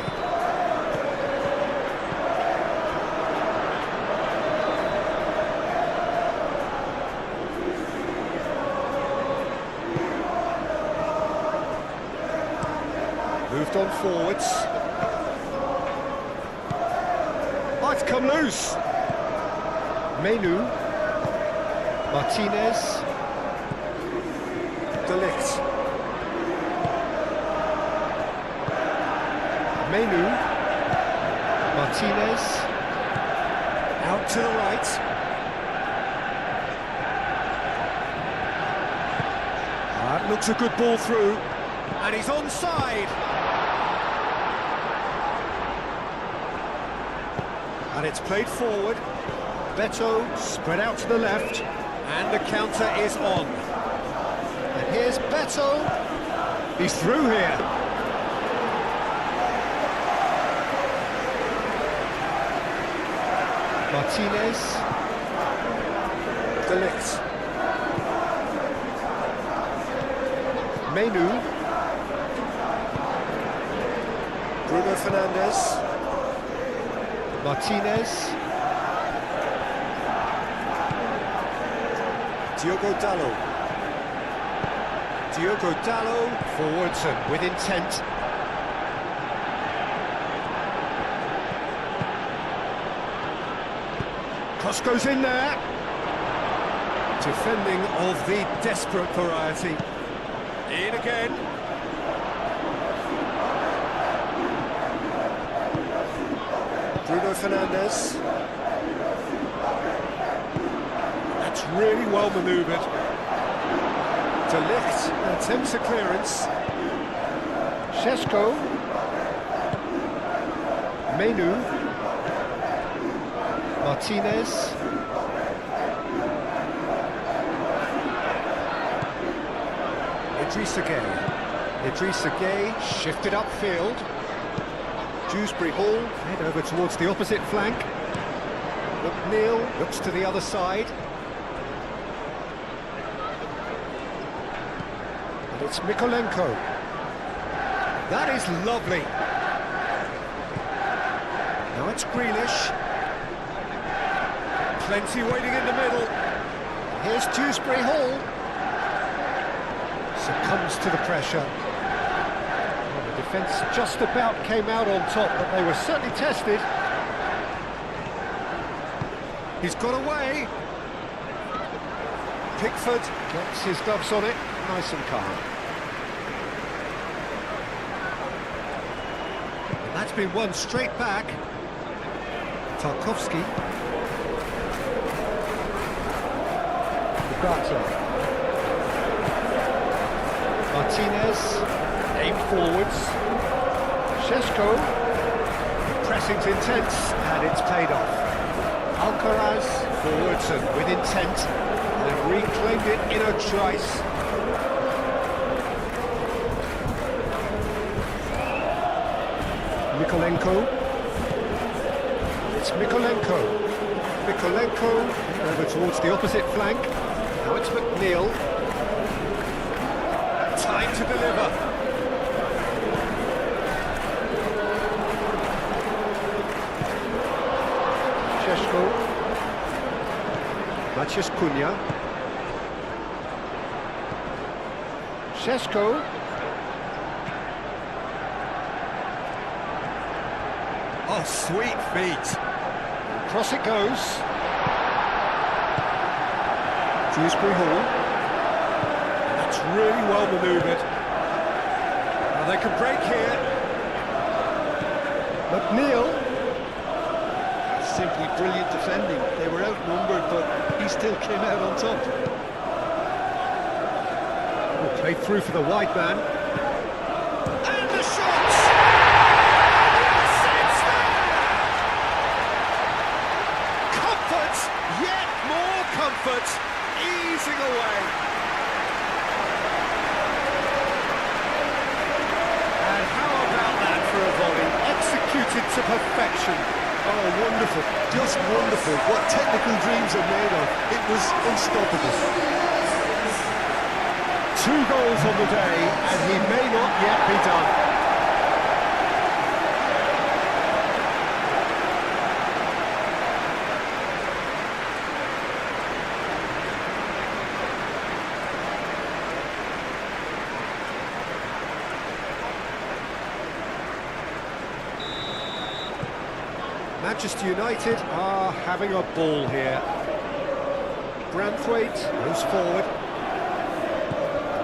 Moved on forwards. Oh, it's come loose. Menu. Martinez. De Ligt. Menu. Martinez. Out to the right. That looks a good ball through. And he's onside. And it's played forward. Beto spread out to the left. And the counter is on. And here's Beto. He's through here. Martinez. De Ligt. Menu. Bruno Fernandes. Martinez. Diogo Dalot. Diogo Dalot forwards and with intent. Cross goes in there. Defending of the desperate variety. In again. Bruno Fernandes. That's really well manoeuvred. De Ligt attempts a clearance. Šeško. Menu. Martinez. Idrissa Gueye. Idrissa Gueye shifted upfield. Dewsbury Hall head over towards the opposite flank. McNeil looks to the other side. And it's Mikolenko. That is lovely. Now it's Grealish. Plenty waiting in the middle. Here's Dewsbury Hall. Succumbs to the pressure. The Defence just about came out on top, but they were certainly tested. He's got away. Pickford gets his gloves on it, nice and calm. And that's been won straight back. Tarkowski. Ugarte. Martinez, aim forwards. Šeško, pressing's intense, and it's paid off. Alcaraz forwards and with intent, and reclaimed it in a trice. Mikolenko. It's Mikolenko. Mikolenko over towards the opposite flank. Now it's McNeil. Time to deliver. Šeško. Maciej Cunha. Šeško. Oh, sweet feet. Cross it goes. Dewsbury Hall. That's really well manoeuvred. Now they can break here. McNeil. Simply brilliant defending. They were outnumbered, but he still came out on top. Well, played through for the wide man. And the shot! Comfort! Yet more comfort! Easing away. And how about that for a volley? Executed to perfection. Oh, wonderful. Just wonderful. What technical dreams are made of. It was unstoppable. 2 goals on the day, and he may not yet be done. Manchester United are having a ball here. Branthwaite goes forward.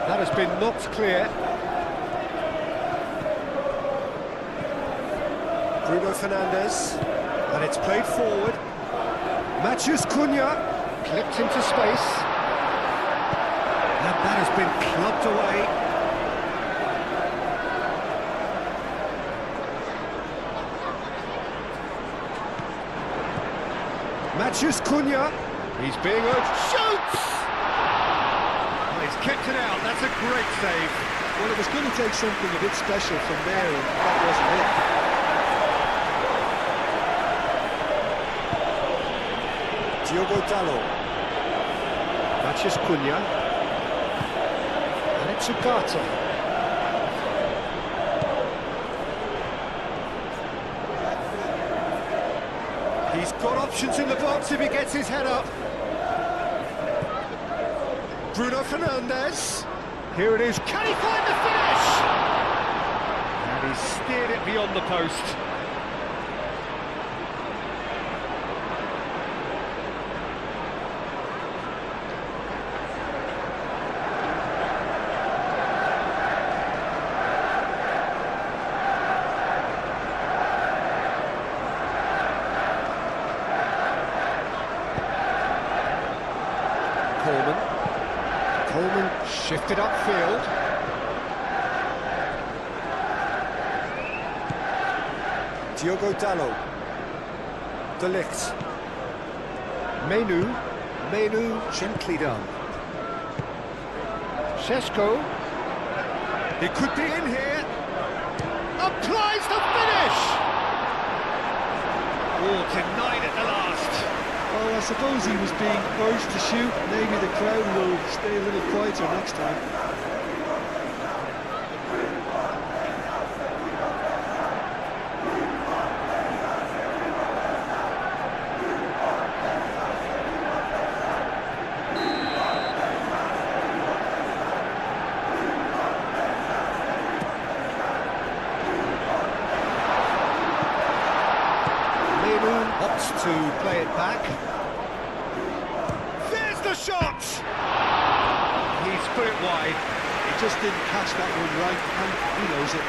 That has been knocked clear. Bruno Fernandes, and it's played forward. Maciej Cunha clipped into space. And that has been clubbed away. Maciej Cunha, he's being urged, shoots! Well, he's kept it out, that's a great save. Well, it was going to take something a bit special from there, and that wasn't it. Diogo Dalot. Maciej Cunha. And it's Ugarte. He's got options in the box if he gets his head up. Bruno Fernandes. Here it is. Can he find the finish? And he's steered it beyond the post. Coleman shifted upfield. Diogo Dalot. De Ligt. Menu gently done. Šeško. He could be in here. Applies the finish! Oh, denied at the last. Well, I suppose he was being urged to shoot. Maybe the crowd will stay a little quieter next time. to play it back. There's the shot! He's put it wide. He just didn't catch that one right, and he knows it.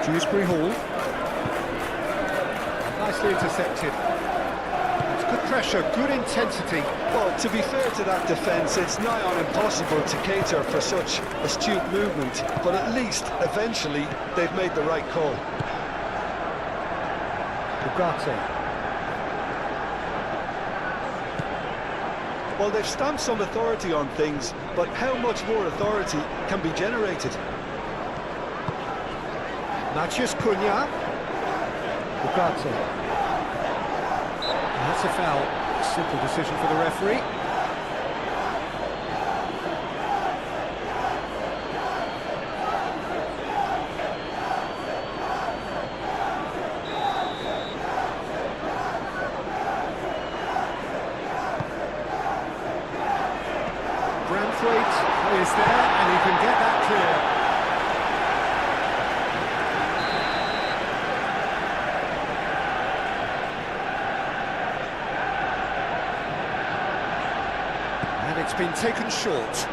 Dewsbury Hall. Nicely intercepted. It's good pressure, good intensity. Well, to be fair to that defence, it's nigh on impossible to cater for such astute movement, but at least, eventually, they've made the right call. Ugarte. Well, they've stamped some authority on things, but how much more authority can be generated? Matheus Cunha. Ugarte. That's a foul. Simple decision for the referee. Branthwaite is there, and he can get that clear. It's been taken short.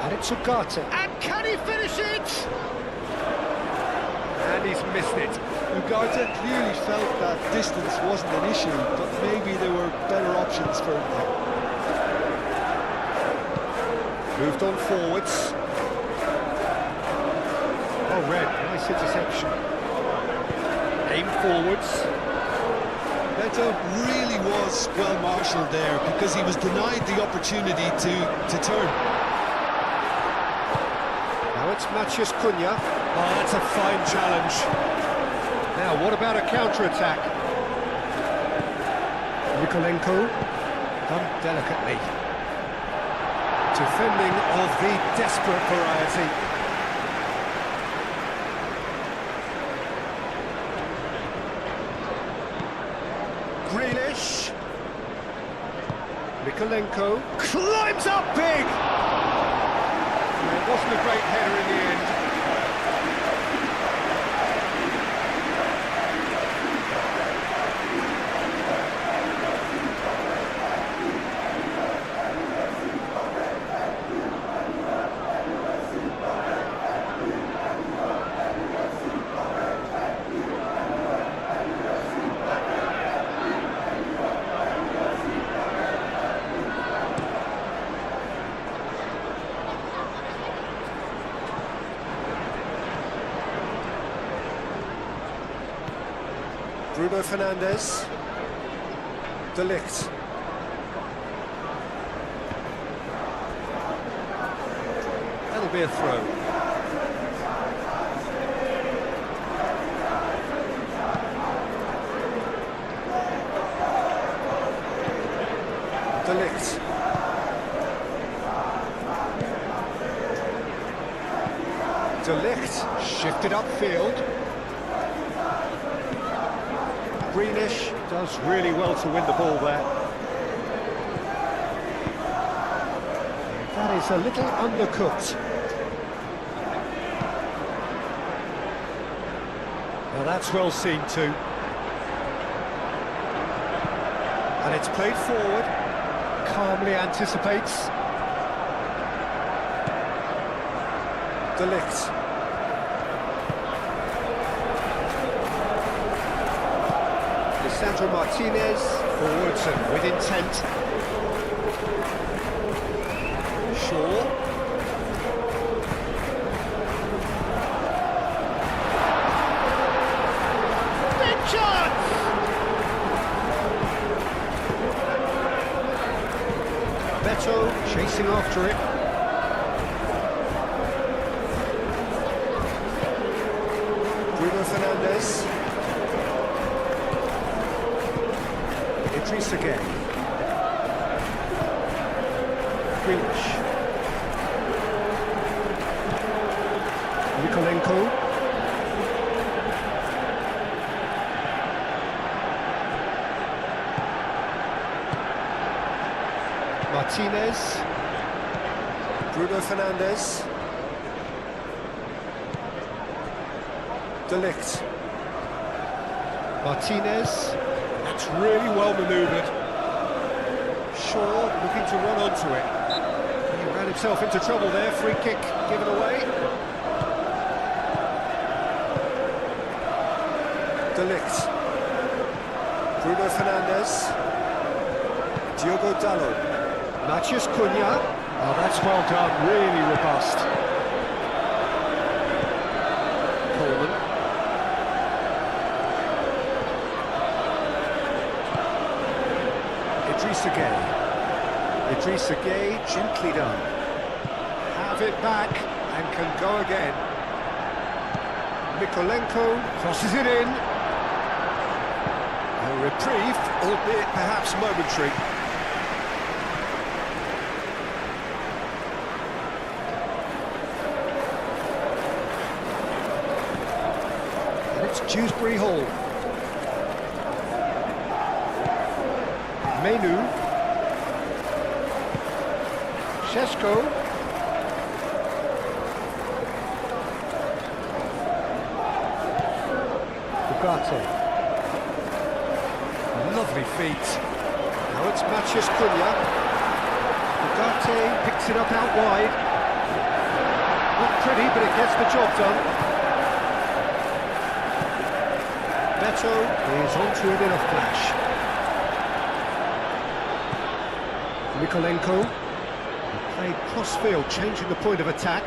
And it's Ugarte. And can he finish it? And he's missed it. Ugarte clearly felt that distance wasn't an issue, but maybe there were better options for him there. Moved on forwards. Oh, Red, nice interception. Aim forwards. Beto really was well marshalled there because he was denied the opportunity to turn. Now it's Matheus Cunha. Oh, that's a fine challenge. Now, what about a counter-attack? Nikolenko, done delicately. Defending of the desperate variety. Grealish. Nikolenko climbs up big! It wasn't a great header in the end. Bruno Fernandes. De Ligt. That'll be a throw. De Ligt. De Ligt shifted upfield. Grealish does really well to win the ball there. That is a little undercooked. Now that's well seen too. And it's played forward. Calmly anticipates. De Ligt. Sandro Martinez, forwards and with intent. Shaw. Big chance! Beto chasing after it. Bruno Fernandes. Idris again. Grealish. Nikolenko. Martinez. Bruno Fernandes. De Ligt. Martinez. That's really well manoeuvred. Shaw looking to run onto it. He ran himself into trouble there. Free kick given away. De Ligt. Bruno Fernandes. Diogo Dalot. Matheus Cunha. Oh, that's well done. Really robust. Coleman. Idrissa Gueye. Idrissa Gueye, gently done. Have it back and can go again. Mykolenko crosses it in. A reprieve, albeit perhaps momentary. And it's Dewsbury Hall. Menu. Šeško. Ugarte. Lovely feet. Now it's Matheus Cunha. Ugarte picks it up out wide. Not pretty, but it gets the job done. Beto is onto it in a flash. Mykolenko played cross-field, changing the point of attack.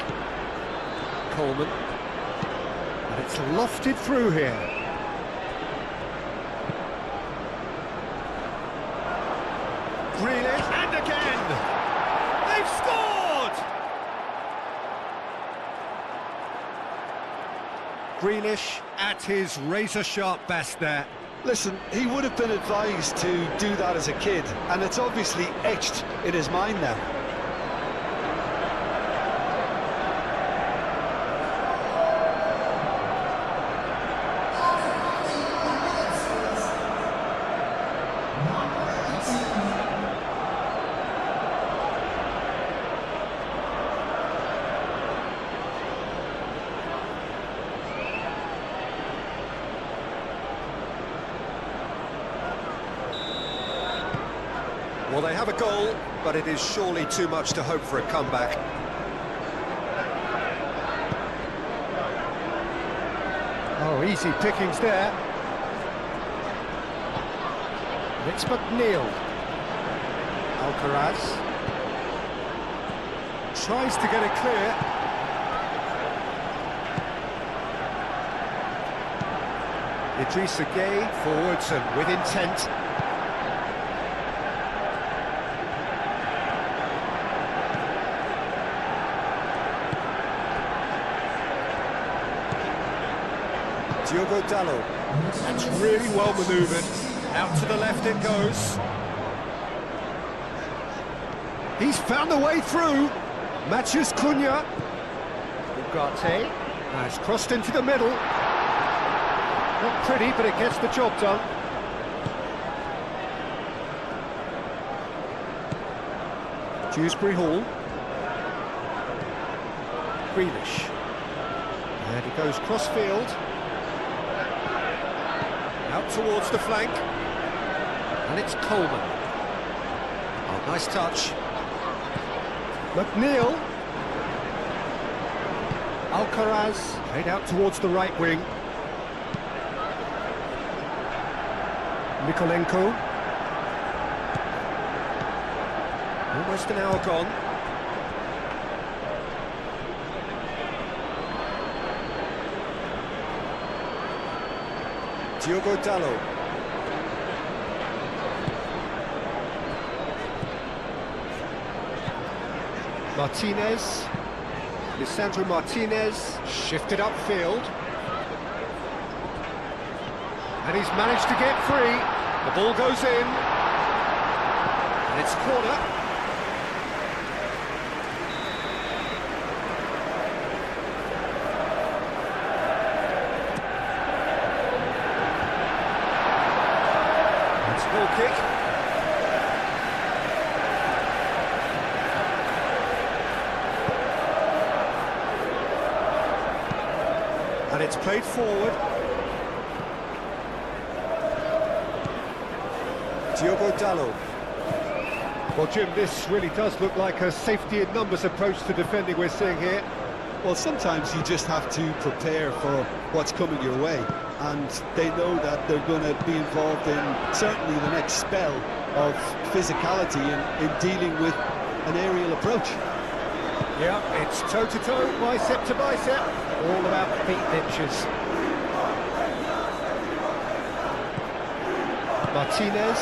Coleman. And it's lofted through here. Grealish, and again! They've scored! Grealish at his razor-sharp best there. Listen, he would have been advised to do that as a kid, and it's obviously etched in his mind now. Well, they have a goal, but it is surely too much to hope for a comeback. Oh, easy pickings there. And it's McNeil. Alcaraz. Tries to get it clear. Idrissa Gueye forwards and with intent. Diogo Dalot. That's really well manoeuvred. Out to the left it goes. He's found a way through. Matheus Cunha. Ugarte has crossed into the middle. Not pretty, but it gets the job done. Dewsbury Hall. Grealish. And he goes cross-field. Out towards the flank. And it's Coleman. Oh, nice touch. McNeil. Alcaraz. Played out towards the right wing. Mykolenko. Almost an hour gone. Diogo Dalot. Martinez. Lisandro Martinez. Shifted upfield. And he's managed to get free. The ball goes in. And it's corner. It's a goal kick. And it's played forward. Diogo Dalot. Well, Jim, this really does look like a safety in numbers approach to defending we're seeing here. Well, sometimes you just have to prepare for what's coming your way, and they know that they're going to be involved in certainly the next spell of physicality in dealing with an aerial approach. Yeah, it's toe-to-toe, bicep to bicep, all about feet and inches. Martinez.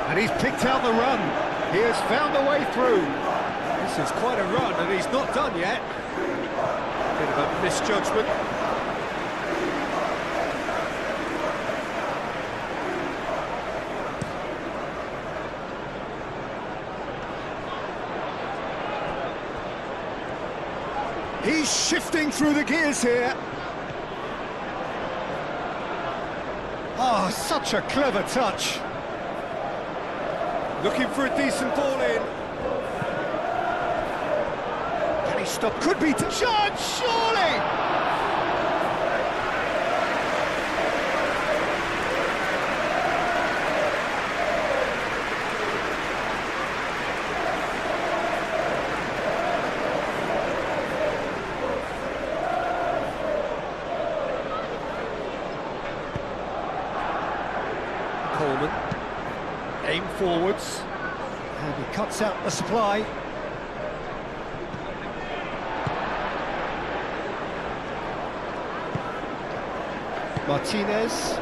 And he's picked out the run. He has found a way through. This is quite a run, and he's not done yet. Bit of a misjudgment. He's shifting through the gears here. Oh, such a clever touch. Looking for a decent ball in. Can he stop? Could be to charge, surely! Coleman. Aim forwards, and he cuts out the supply. Martinez.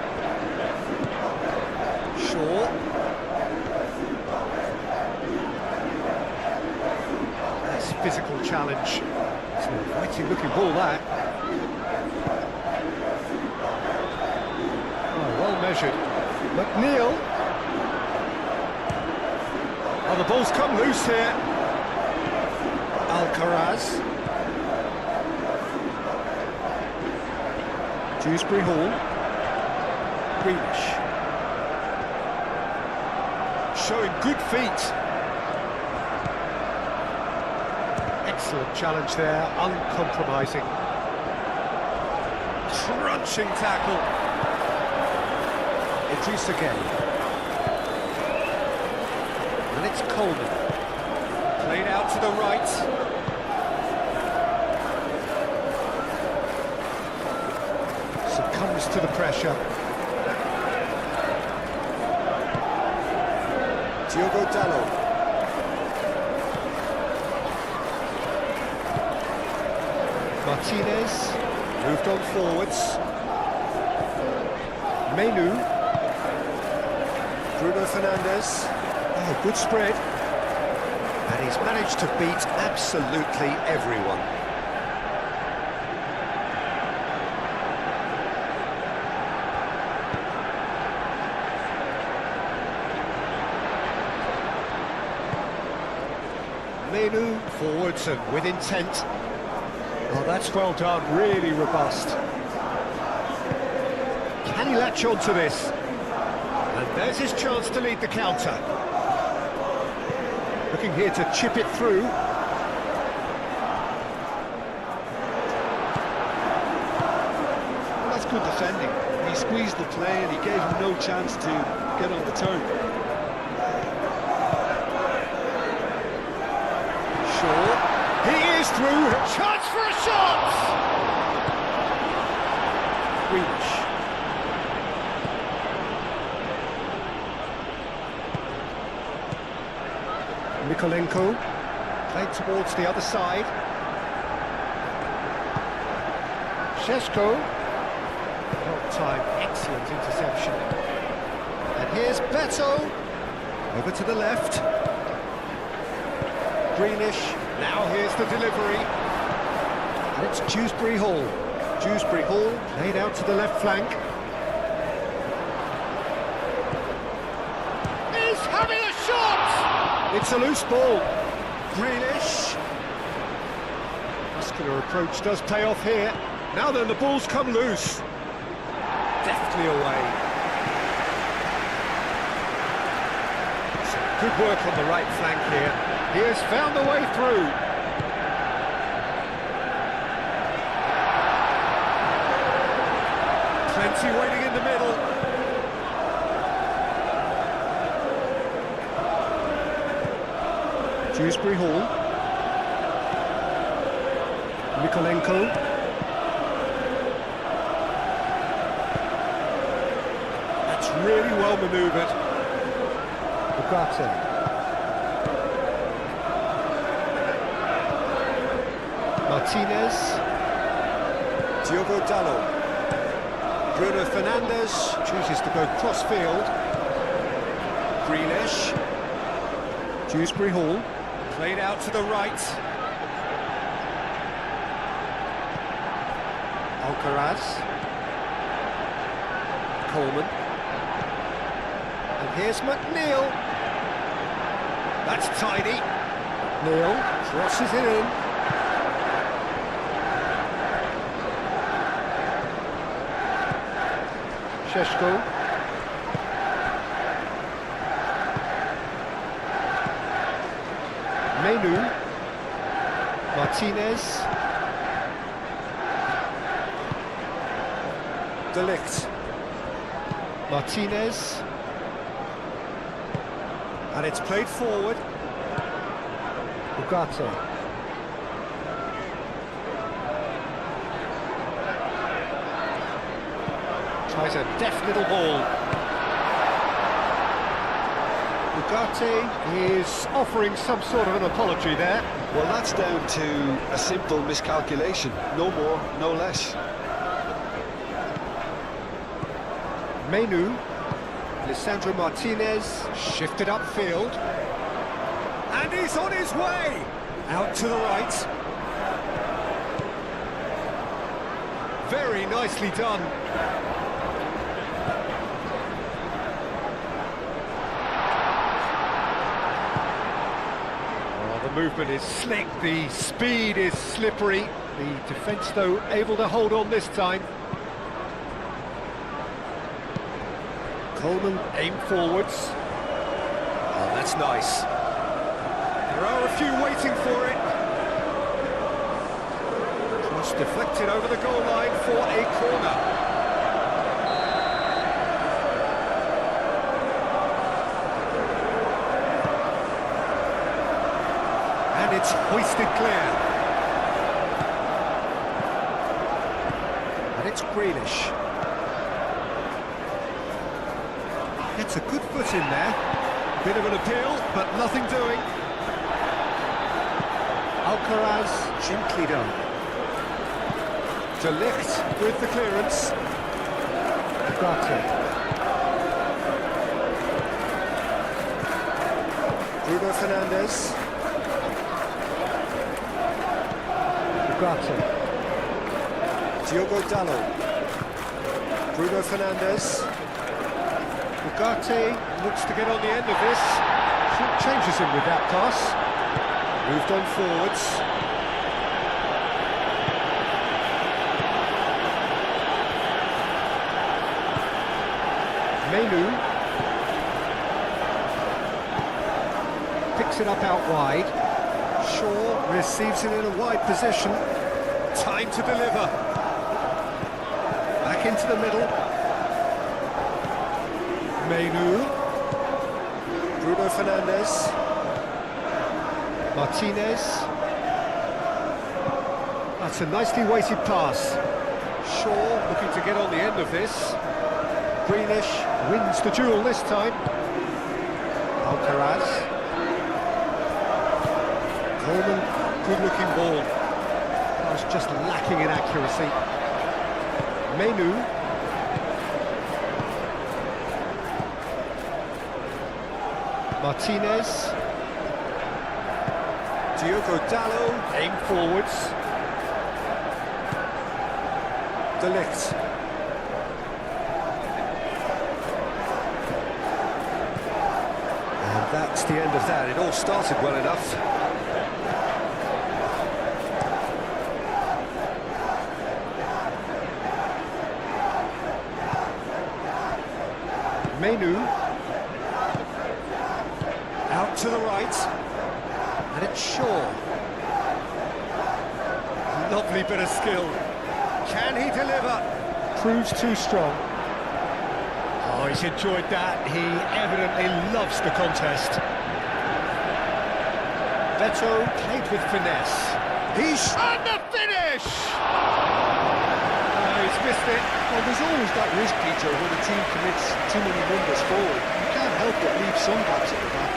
Shaw. Nice physical challenge. It's an inviting looking ball, that. Oh, well measured. McNeil. Oh, the ball's come loose here. Alcaraz. Dewsbury Hall. Greenish. Showing good feet. Excellent challenge there, uncompromising. Crunching tackle. Idris again. And it's Coleman. Played out to the right. Succumbs to the pressure. Diogo Dalot. Martinez. Moved on forwards. Menu. Bruno Fernandes. Oh, good spread. And he's managed to beat absolutely everyone. Menu forwards and with intent. Oh, that's well done, really robust. Can he latch on to this? And there's his chance to lead the counter. Looking here to chip it through. Well, that's good defending. He squeezed the play and he gave him no chance to get on the turn. Shaw. He is through. Chance for a shot! Greenish. Mikolenko, played towards the other side. Šeško, well timed, excellent interception. And here's Beto, over to the left. Greenish, now here's the delivery. And it's Dewsbury Hall. Dewsbury Hall, played out to the left flank. He's having a shot! It's a loose ball. Greenish. Muscular approach does pay off here. Now then, the ball's come loose. Deftly away. So Good work on the right flank here. He has found the way through. Plenty waiting in the middle. Dewsbury Hall. Mikolenko. That's really well manoeuvred. Ugarte. Martinez. Diogo Dalot. Bruno Fernandes chooses to go cross-field. Grealish. Dewsbury Hall. Played out to the right. Alcaraz. Coleman. And here's McNeil. That's tidy. McNeil crosses it in. Sheshko. Menu. Martinez. De Ligt. Martinez. And it's played forward. Ugarte. Tries a deft little ball. Ugarte is offering some sort of an apology there. Well, that's down to a simple miscalculation. No more, no less. Menu. Lisandro Martinez shifted upfield. And he's on his way! Out to the right. Very nicely done. The movement is slick, the speed is slippery. The defence, though, able to hold on this time. Coleman aim forwards. Oh, that's nice. There are a few waiting for it. Cross deflected over the goal line for a corner. And it's hoisted clear. And it's Grealish. Gets a good foot in there. Bit of an appeal, but nothing doing. Alcaraz, gently done. De Ligt with the clearance. Ugarte. Bruno Fernandes. Ugarte. Diogo Dalot. Bruno Fernandes. Ugarte looks to get on the end of this. Changes him with that pass. Moved on forwards. Menu. Picks it up out wide. Shaw receives it in a wide position. Time to deliver. Back into the middle. Menu. Bruno Fernandes. Martinez. That's a nicely weighted pass. Shaw looking to get on the end of this. Grealish wins the duel this time. Alcaraz. Coleman, good-looking ball. That was just lacking in accuracy. Menu. Martinez. Diogo Dalot, aim forwards. De Ligt. And that's the end of that. It all started well enough. Menu. Out to the right. And it's Shaw. Lovely bit of skill. Can he deliver? Proves too strong. Oh, he's enjoyed that. He evidently loves the contest. Beto played with finesse. He's on the finish! Oh, he's missed it. Well, there's always that risk, Peter, when a team commits too many numbers forward. You can't help but leave some gaps at the back.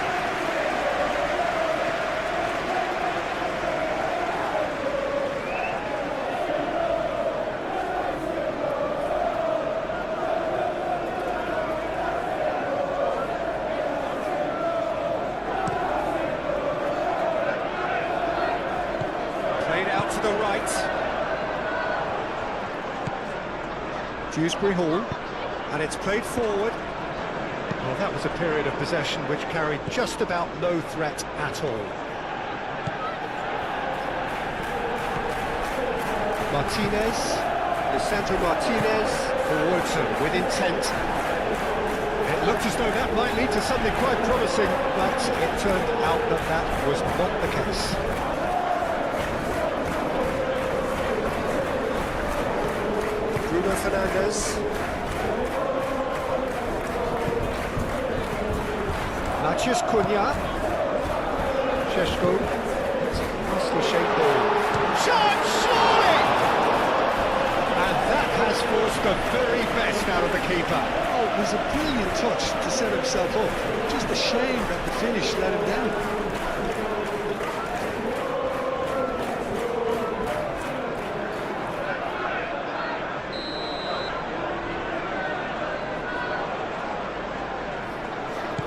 Out to the right. Dewsbury Hall. And it's played forward. Well, that was a period of possession which carried just about no threat at all. Martinez. Lisandro Martinez. Forwards and with intent. It looked as though that might lead to something quite promising, but it turned out that that was not the case. Bruno Fernandes. Maciej Cunha. Šeško. It's a nicely shaped ball. Shot, surely! And that has forced the very best out of the keeper. Oh, it was a brilliant touch to set himself up. Just a shame that the finish let him down.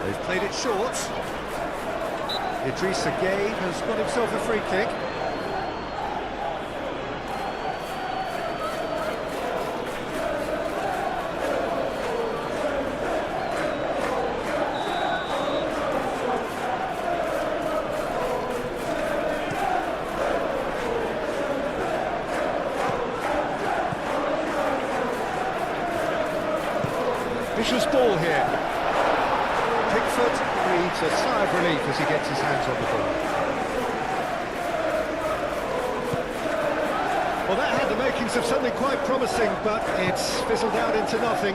They've played it short. Idrissa Gueye has got himself a free kick. Vicious ball here. Pickford breathes a sigh of relief as he gets his hands on the ball. Well, that had the makings of something quite promising, but it's fizzled out into nothing.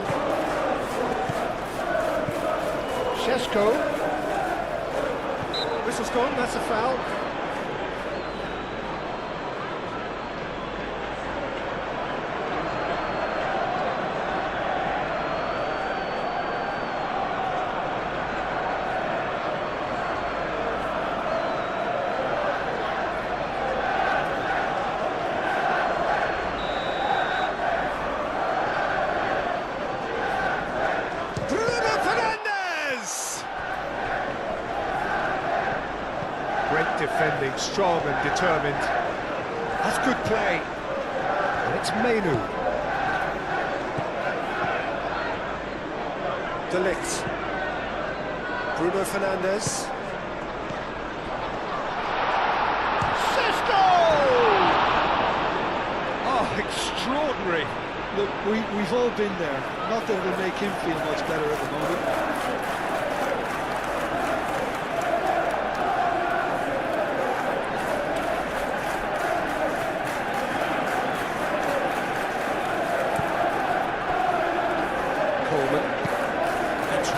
Šeško. Whistle's gone, that's a foul. Great defending, strong and determined. That's good play. And it's Menu. De Ligt. Bruno Fernandes. Šeško! Oh, extraordinary. Look, we've all been there. Not that it'll make him feel much better at the moment.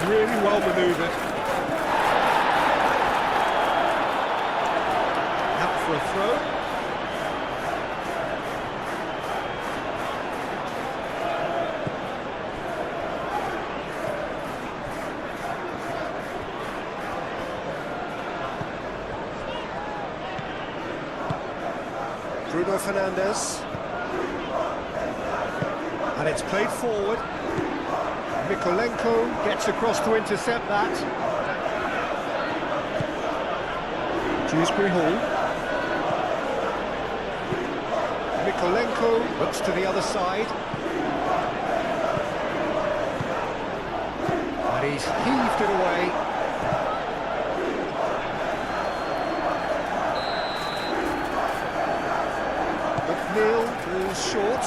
Really well manoeuvred. Out for a throw. Bruno Fernandes. And it's played forward. Mikolenko gets across to intercept that. Dewsbury Hall. Mikolenko looks to the other side. And he's heaved it away. McNeil falls short.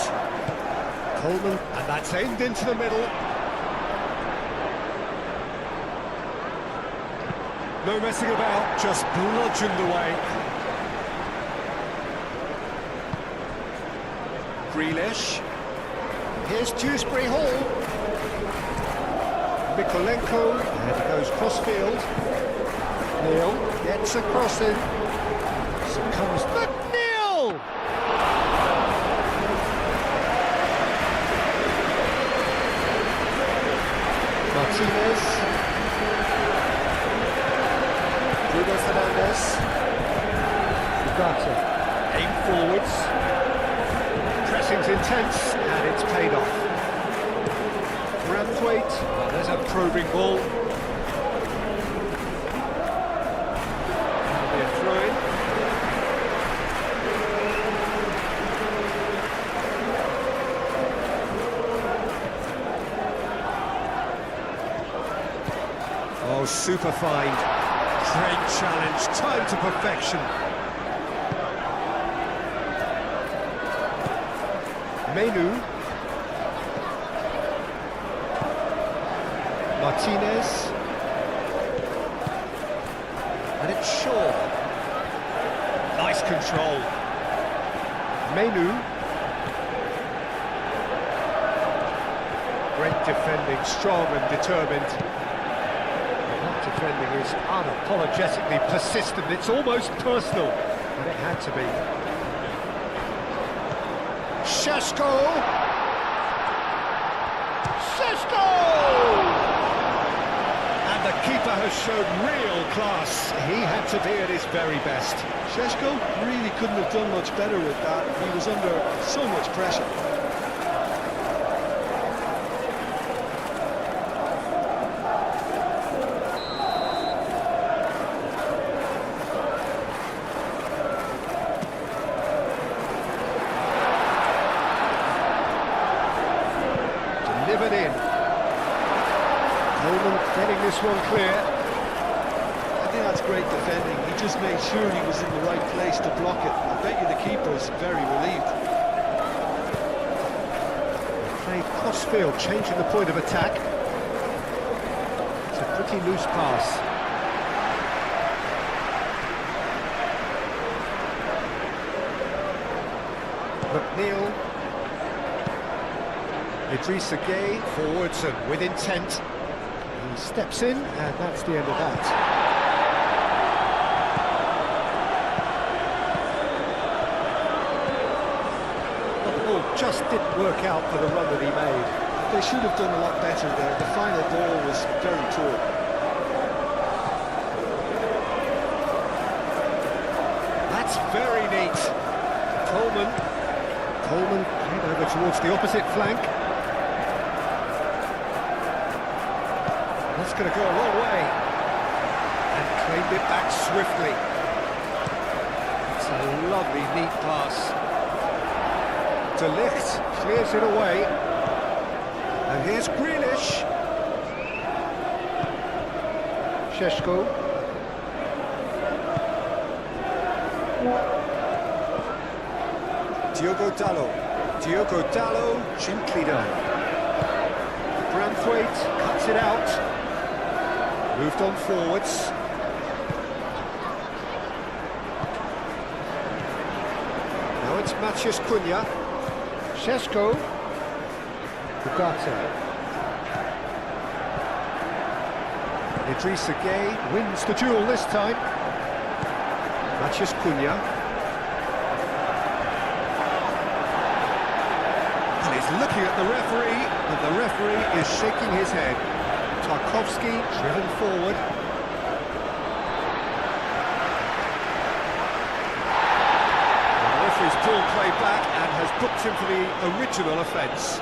Coleman, and that's aimed into the middle. No messing about, just bludgeoned away. Grealish. Here's Dewsbury Hall. Mikolenko, and he goes cross-field. Neil gets a cross in. Succumbs. McNeil! Martinez. Bruno Fernandes. Ugarte. Aim forwards. Pressing's intense, and it's paid off. Braithwaite. Oh, there's a probing ball. That'll be a throw-in. Oh, super find. Great challenge, time to perfection. Menu. Martinez. And it's Shaw. Nice control. Menu. Great defending, strong and determined. Defending is unapologetically persistent, it's almost personal, and it had to be. Šeško! Šeško! And the keeper has shown real class. He had to be at his very best. Šeško really couldn't have done much better with that. He was under so much pressure. Delivered in. Coleman getting this one clear. I think that's great defending. He just made sure he was in the right place to block it. I bet you the keeper's very relieved. Played cross-field, changing the point of attack. It's a pretty loose pass. McNeil. Idrissa Gueye forwards and with intent. He steps in, and that's the end of that. Well, the ball just didn't work out for the run that he made. They should have done a lot better there. The final ball was very poor. That's very neat. Coleman head over towards the opposite flank. That's going to go a long way. And claimed it back swiftly. It's a lovely, neat pass. De Ligt clears it away. And here's Grealish. Šeško. Diogo Dallo, gently done. Braithwaite cuts it out. Moved on forwards. Now it's Matheus Cunha. Šeško. Ugarte. Idrissa Gueye wins the duel this time. Matheus Cunha. Looking at the referee, and the referee is shaking his head. Tarkowski driven forward. The referee's pulled play back and has booked him for the original offence.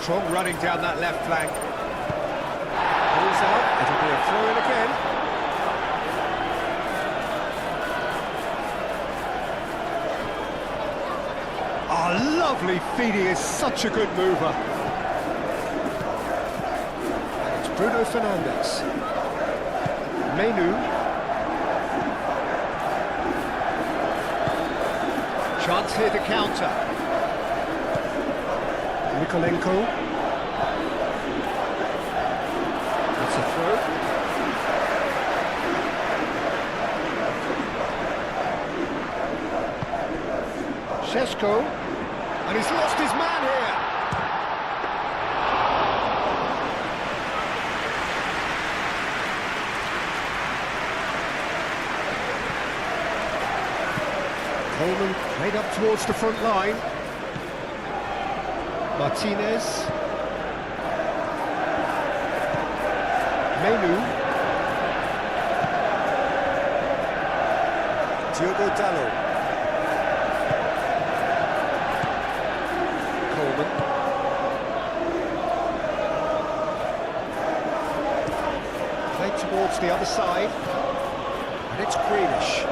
Strong running down that left flank. Pulls out, it'll be a throw-in again. Oh, lovely feed, he is such a good mover. And it's Bruno Fernandes. Menu. Chance here to counter. Mikolenko. That's a throw. Šeško. And he's lost his man here. Coleman played up towards the front line. Martinez. Menu. Diogo Dalot. Coleman. Played towards the other side. And it's Greenish.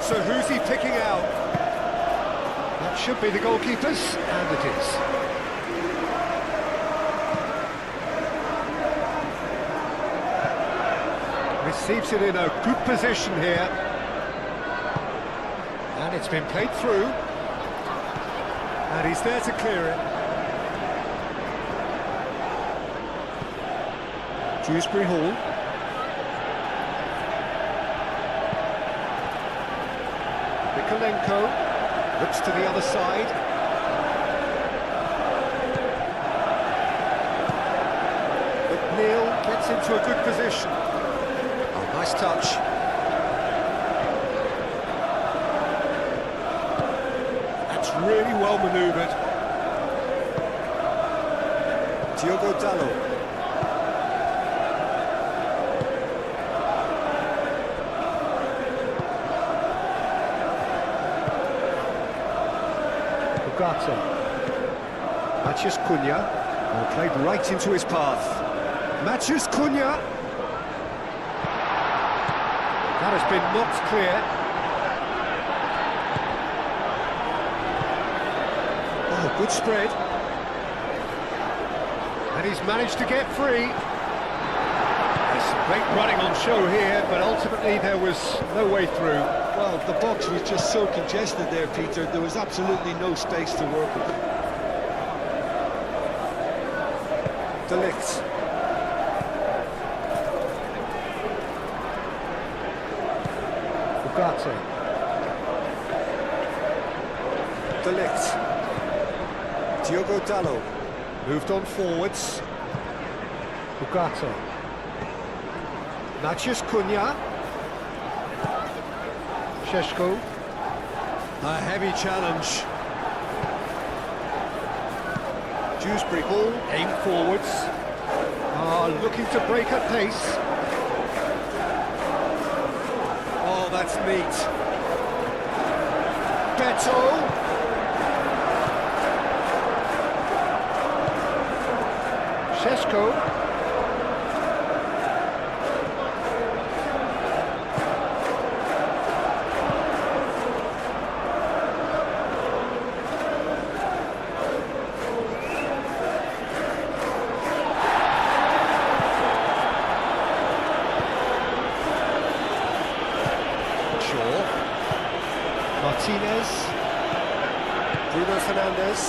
So who's he picking out? That should be the goalkeepers, and it is. Receives it in a good position here. And it's been played through. And he's there to clear it. Dewsbury Hall. Mikolenko looks to the other side. McNeil gets into a good position. Oh, nice touch. That's really well manoeuvred. Diogo Dalot. Matheus Cunha, played right into his path. Matheus Cunha. That has been knocked clear. Oh, good spread. And he's managed to get free. There's some great running on show here, but ultimately there was no way through. Well, the box was just so congested there, Peter. There was absolutely no space to work with. De Ligt. Ugarte. De Ligt. Diogo Dalot. Moved on forwards. Ugarte. Matheus Cunha. Šeško. A heavy challenge. Dewsbury Hall, aim forwards. Looking to break at pace. Oh, that's neat. Beto. Šeško. Martinez, Bruno Fernandes,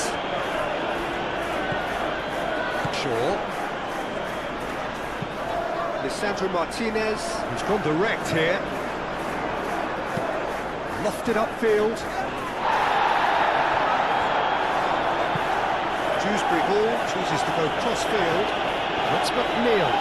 Shaw, Lisandro Martinez, who's gone direct here, lofted upfield, Dewsbury Hall chooses to go cross-field, that's McNeil.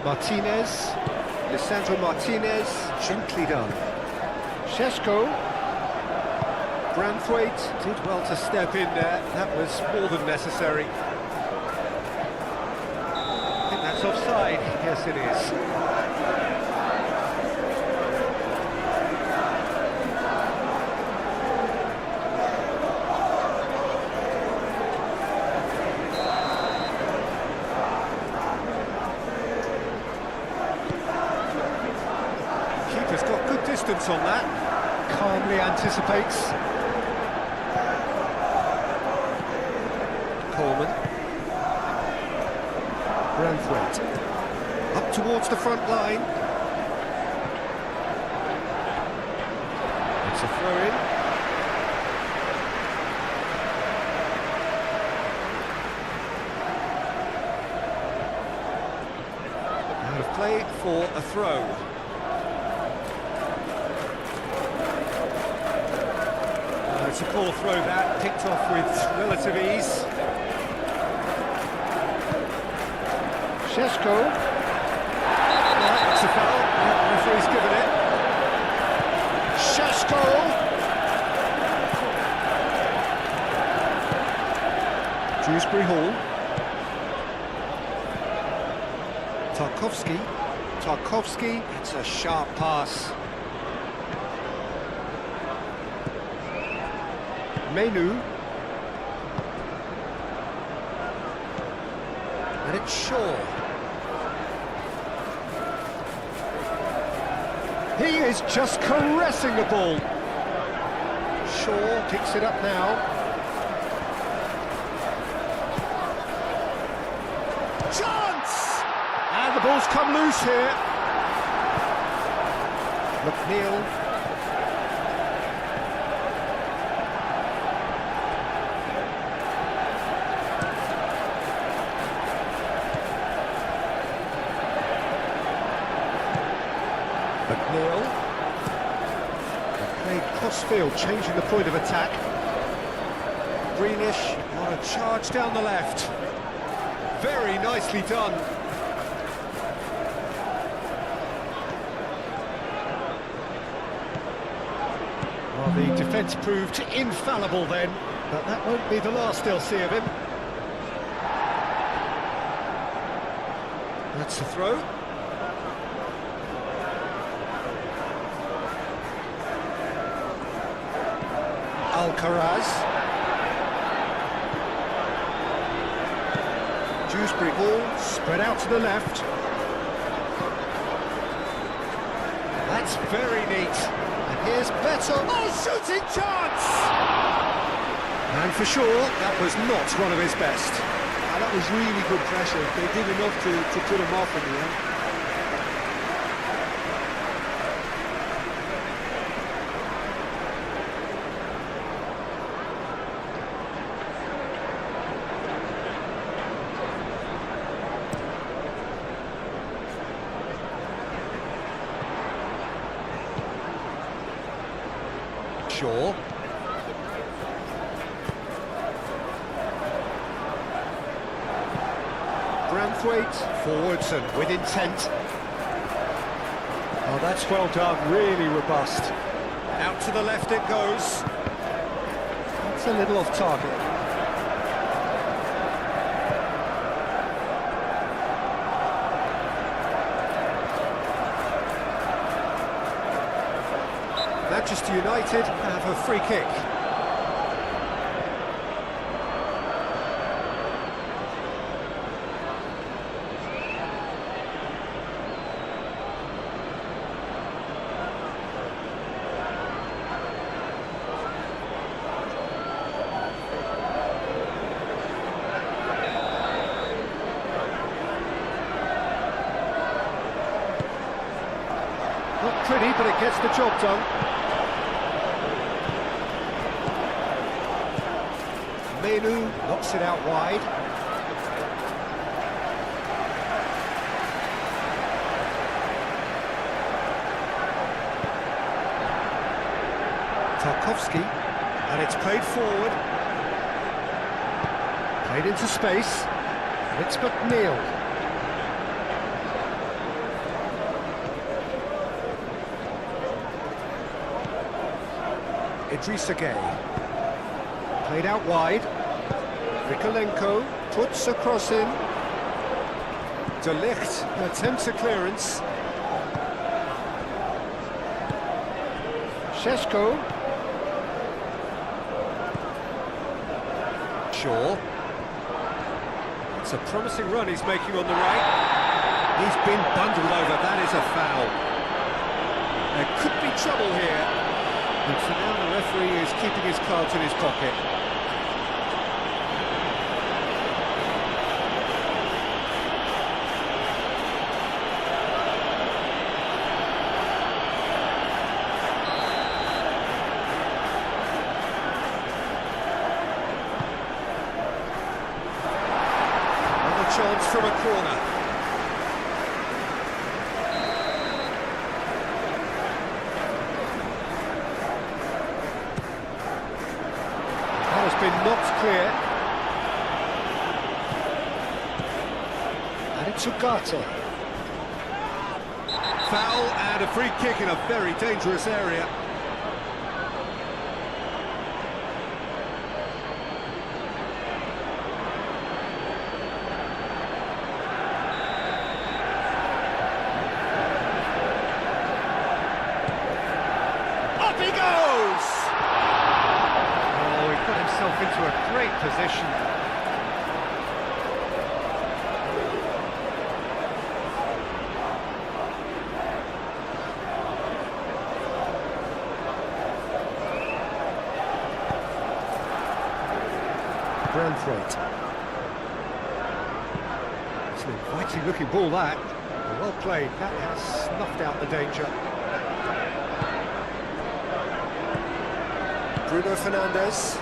Martinez, Lisandro Martinez, gently done. Šeško, Branthwaite did well to step in there, that was more than necessary. I think that's offside, yes it is. distance on that. Calmly anticipates. Coleman. Branthwaite. Up towards the front line. It's a throw-in. Out of play for a throw. It's a poor throw that, picked off with relative ease. Šeško. That's a foul. The referee's given it. Šeško. Dewsbury Hall. Tarkowski. Tarkowski. It's a sharp pass. Menu. And it's Shaw. He is just caressing the ball. Shaw picks it up now. Chance! And the ball's come loose here. McNeil. McNeil. They played cross-field, changing the point of attack. Greenish on a charge down the left. Very nicely done. Well, the defence proved infallible then, but that won't be the last they'll see of him. That's the throw. Alcaraz. Dewsbury Hall, spread out to the left. That's very neat. And here's Beto. Oh, shooting chance! And for sure, that was not one of his best. That was really good pressure. They did enough to put him off in the end. Shaw. Branthwaite forwards and with intent. Oh, that's well done, really robust. Out to the left it goes. It's a little off target. Manchester United have a free kick. Not pretty, but it gets the job done. Menu knocks it out wide. Tarkowski, and it's played forward. Played into space, and it's McNeil. Idrissa Gueye. Played out wide. Rikolenko puts a cross in. De Ligt attempts a clearance. Šeško. Shaw. It's a promising run he's making on the right. He's been bundled over, that is a foul. There could be trouble here. And for now, the referee is keeping his cards in his pocket. Another chance from a corner. Has been knocked clear. And it's Ugarte. Foul and a free kick in a very dangerous area. Up he goes! Put himself into a great position. Branthwaite. It's an inviting looking ball that. Well played, that has snuffed out the danger. Bruno Fernandes.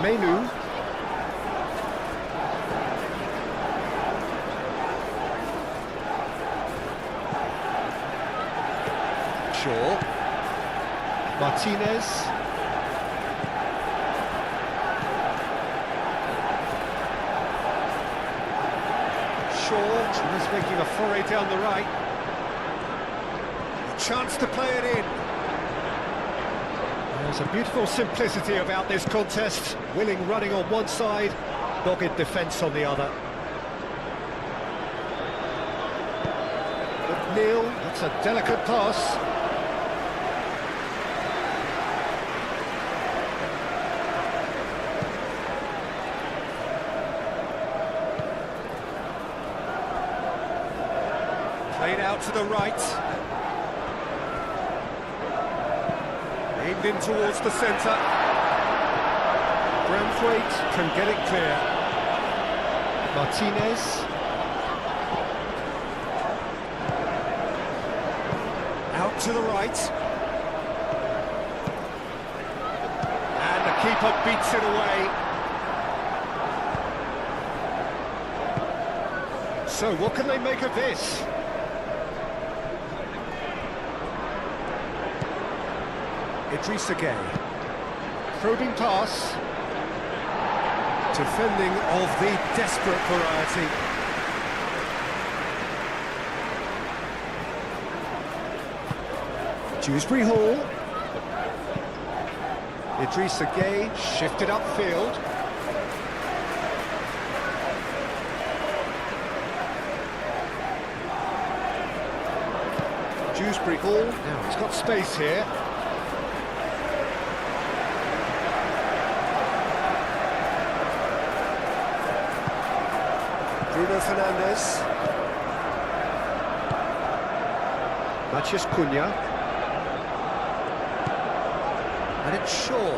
Menu. Shaw. Martinez. Shaw is making a foray down the right. A chance to play it in. There's a beautiful simplicity about this contest. Willing running on one side, dogged defence on the other. McNeil, that's a delicate pass. Played out to the right. Aimed in towards the centre. Branthwaite can get it clear. Martinez. Out to the right. And the keeper beats it away. So what can they make of this? Idrissa Gueye. Probing pass. Defending of the desperate variety. Dewsbury Hall. Idrissa Gueye shifted upfield. Dewsbury Hall. Now it's got space here. Bruno Fernandes. Matheus Cunha. And it's Shaw.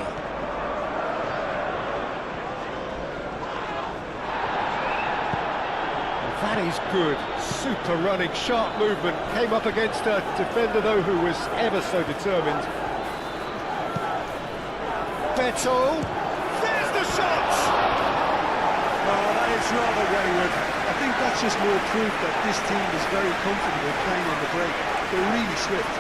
That is good. Super running, sharp movement. Came up against a defender, though, who was ever so determined. Beto. There's the shot! Oh, that is rather wayward. I think that's just more proof that this team is very comfortable playing on the break. They're really swift.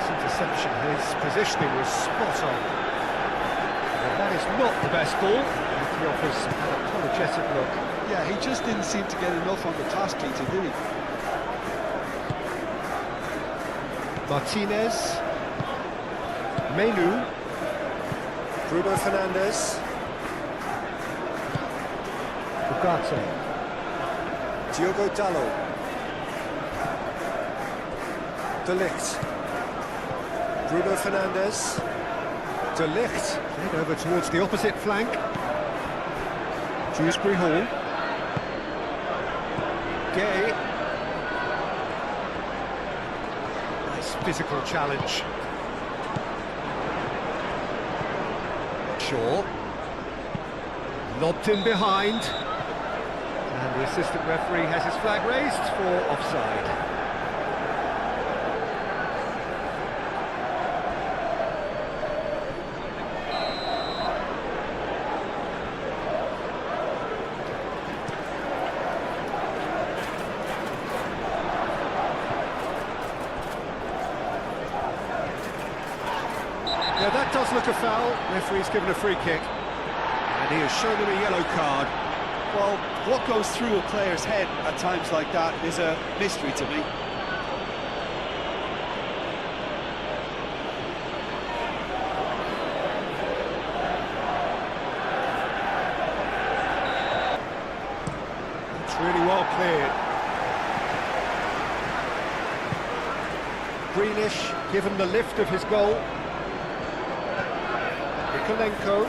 Interception, his positioning was spot on. Well, that is not the best ball. He offers an apologetic look. Yeah, he just didn't seem to get enough on the pass, Peter, did he? Martinez. Menu. Bruno Fernandes. Ugarte. Diogo Dalot. De Ligt. Bruno Fernandes. De Ligt. Played over towards the opposite flank. Dewsbury Hall. Gay. Nice physical challenge. Shaw. Lobbed in behind. And the assistant referee has his flag raised for offside. Yeah, that does look a foul. Referee's given a free kick. And he has shown him a yellow card. Well, what goes through a player's head at times like that is a mystery to me. It's really well cleared. Greenish given the lift of his goal. Nikolenko.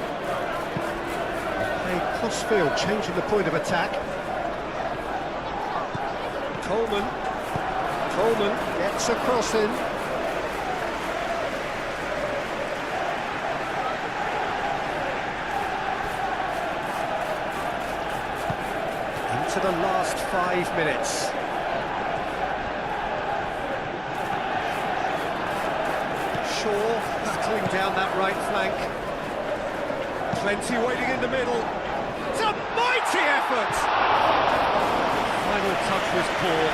Played cross-field, changing the point of attack. Coleman. Coleman gets a cross in. Into the last 5 minutes. Shaw battling down that right flank. Plenty waiting in the middle. It's a mighty effort! Final touch was poor.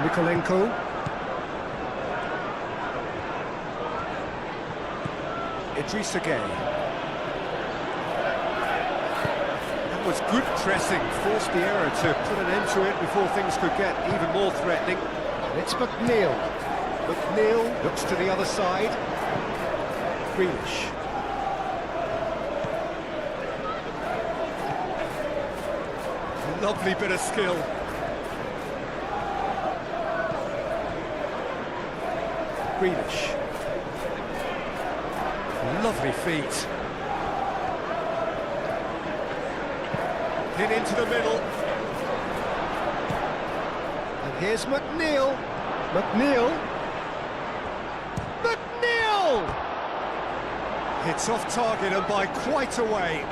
Nikolenko. Idrissa Gueye. That was good pressing, forced the error to put an end to it before things could get even more threatening. And it's McNeil. McNeil looks to the other side. Grealish. Lovely bit of skill. Grealish. Lovely feet. In into the middle. And here's McNeil. McNeil. McNeil! Hits off target and by quite a way.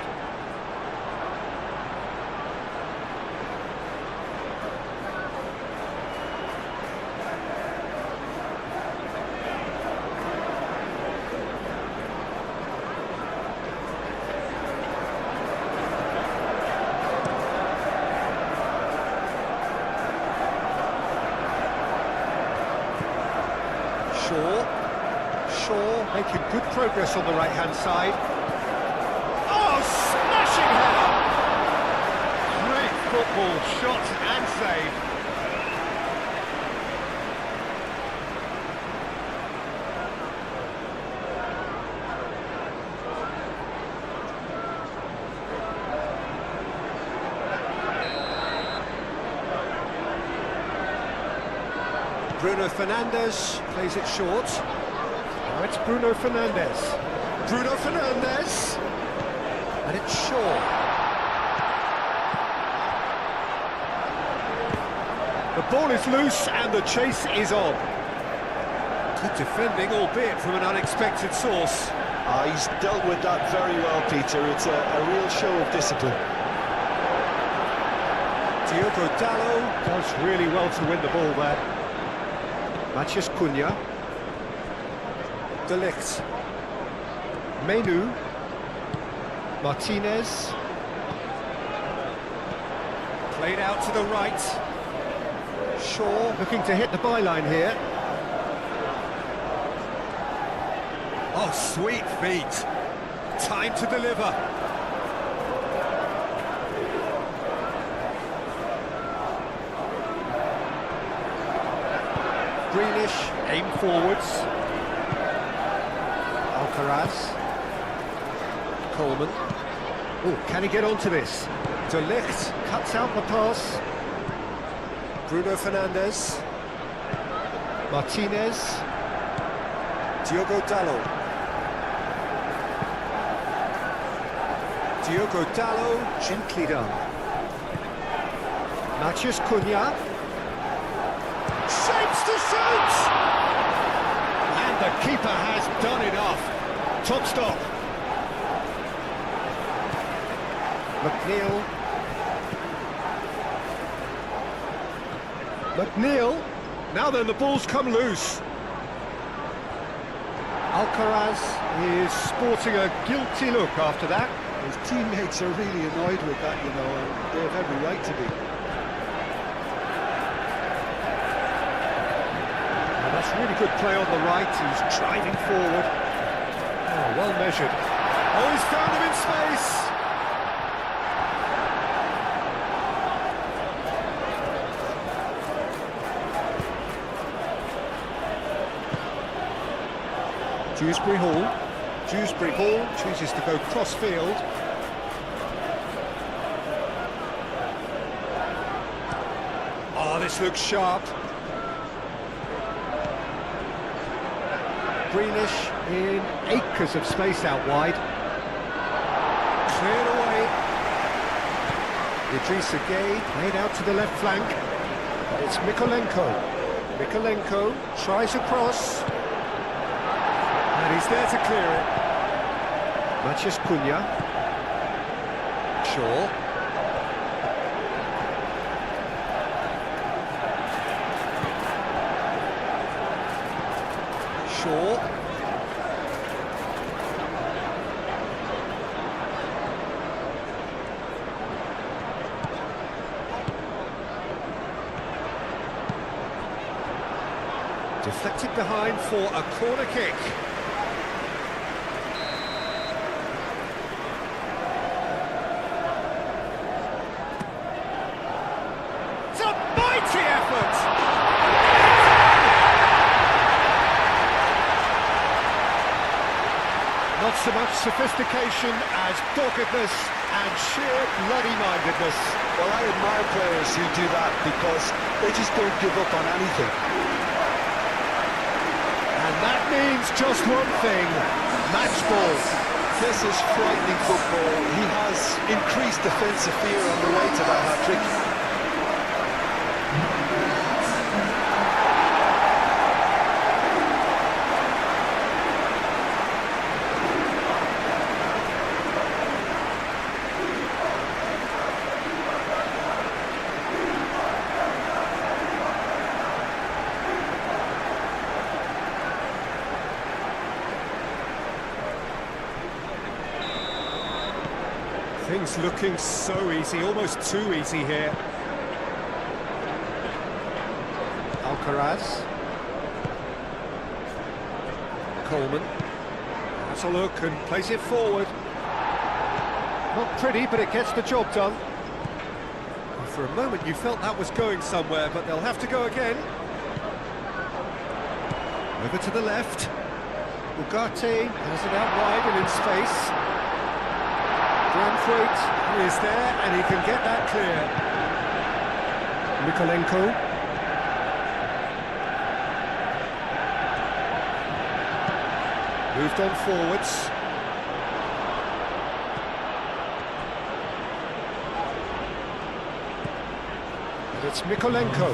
Shaw making good progress on the right-hand side. Oh, smashing header! Great football, shot and save. Bruno Fernandes plays it short. Now it's Bruno Fernandes. Bruno Fernandes! And it's Shaw. The ball is loose and the chase is on. Good defending, albeit from an unexpected source. He's dealt with that very well, Peter. It's a real show of discipline. Diogo Dalot does really well to win the ball there. Matheus Cunha. De Ligt. Menu. Martinez. Played out to the right. Shaw looking to hit the byline here. Oh, sweet feet. Time to deliver. Grealish, aim forwards. Alcaraz. Coleman. Oh, can he get onto this? De Ligt cuts out the pass. Bruno Fernandes. Martinez. Diogo Dalot. Diogo Dalot, gently done. Matheus Cunha. Shapes to shoot! And the keeper has done enough. Top stop. McNeil. Now then, the ball's come loose. Alcaraz is sporting a guilty look after that. His teammates are really annoyed with that, you know, and they have every right to be. Well, that's really good play on the right. He's driving forward. Oh, well measured. Oh, he's found him in space. Dewsbury Hall chooses to go cross-field. Oh, this looks sharp. Grealish in acres of space out wide. Cleared away. Idrissa Gueye played out to the left flank. It's Mykolenko. Mykolenko tries across. And he's there to clear it. Matheus Cunha. Shaw. Deflected behind for a corner kick. It's a mighty effort! Not so much sophistication as doggedness and sheer bloody-mindedness. Well, I admire players who do that because they just don't give up on anything. And that means just one thing, match ball. This is frightening football. He has increased defensive fear on the way to that hat-trick. Things looking so easy, almost too easy here. Alcaraz. Coleman. Has a look and plays it forward. Not pretty, but it gets the job done. For a moment you felt that was going somewhere, but they'll have to go again. Over to the left. Ugarte has it out wide and in space. Branthwaite is there and he can get that clear. Mykolenko. Moved on forwards. And it's Mykolenko.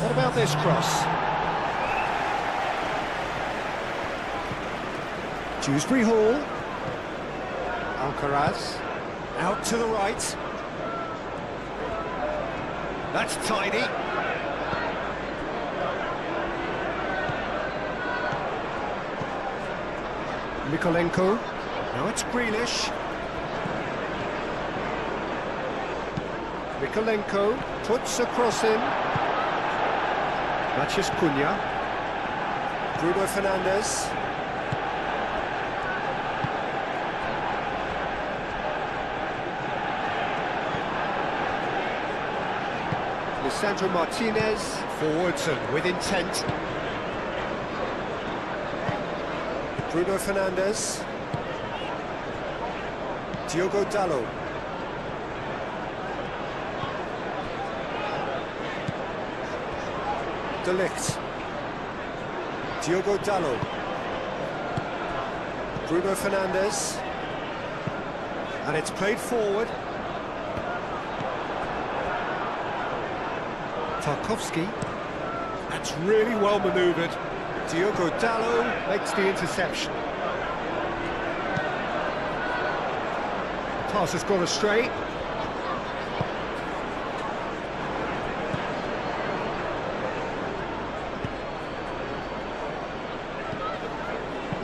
What about this cross? Dewsbury Hall. Alcaraz, out to the right. That's tidy. Mykolenko, now it's Grealish. Mykolenko puts a cross in. Matheus Cunha. Bruno Fernandes. Lisandro Martinez, forwards and with intent. Bruno Fernandes. Diogo Dalot. De Ligt. Diogo Dalot. Bruno Fernandes. And it's played forward. Tarkowski. That's really well manoeuvred. Diogo Dalot makes the interception. The pass has gone astray.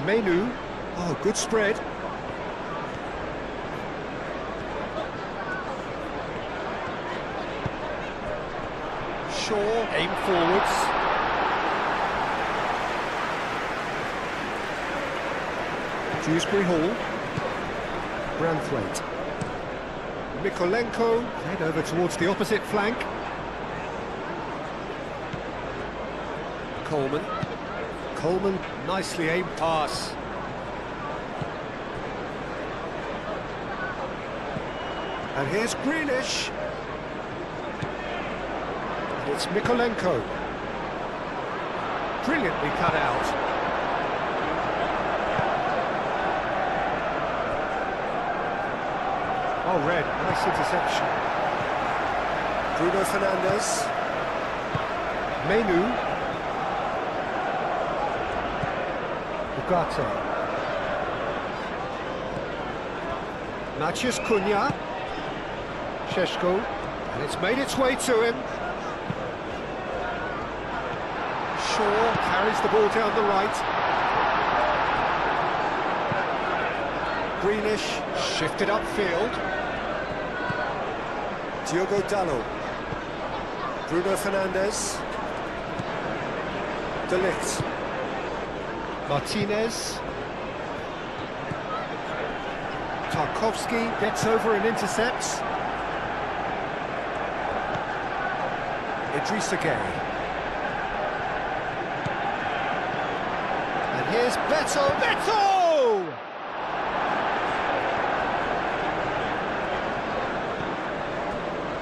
Menu. Oh, good spread. Shaw, aim forwards. Dewsbury Hall. Branthwaite. Mikolenko, head over towards the opposite flank. Coleman. Coleman, nicely aimed pass. And here's Grealish. And it's Mikolenko. Brilliantly cut out. Oh, red, nice interception. Bruno Fernandes. Menu. Ugarte. Maciej Cunha. Šeško, and it's made its way to him. Shaw carries the ball down the right. Grealish shifted upfield. Diogo Dalot. Bruno Fernandes. De Ligt. Martinez. Tarkowski gets over and intercepts. Idrissa Gueye. And here's Beto. Beto!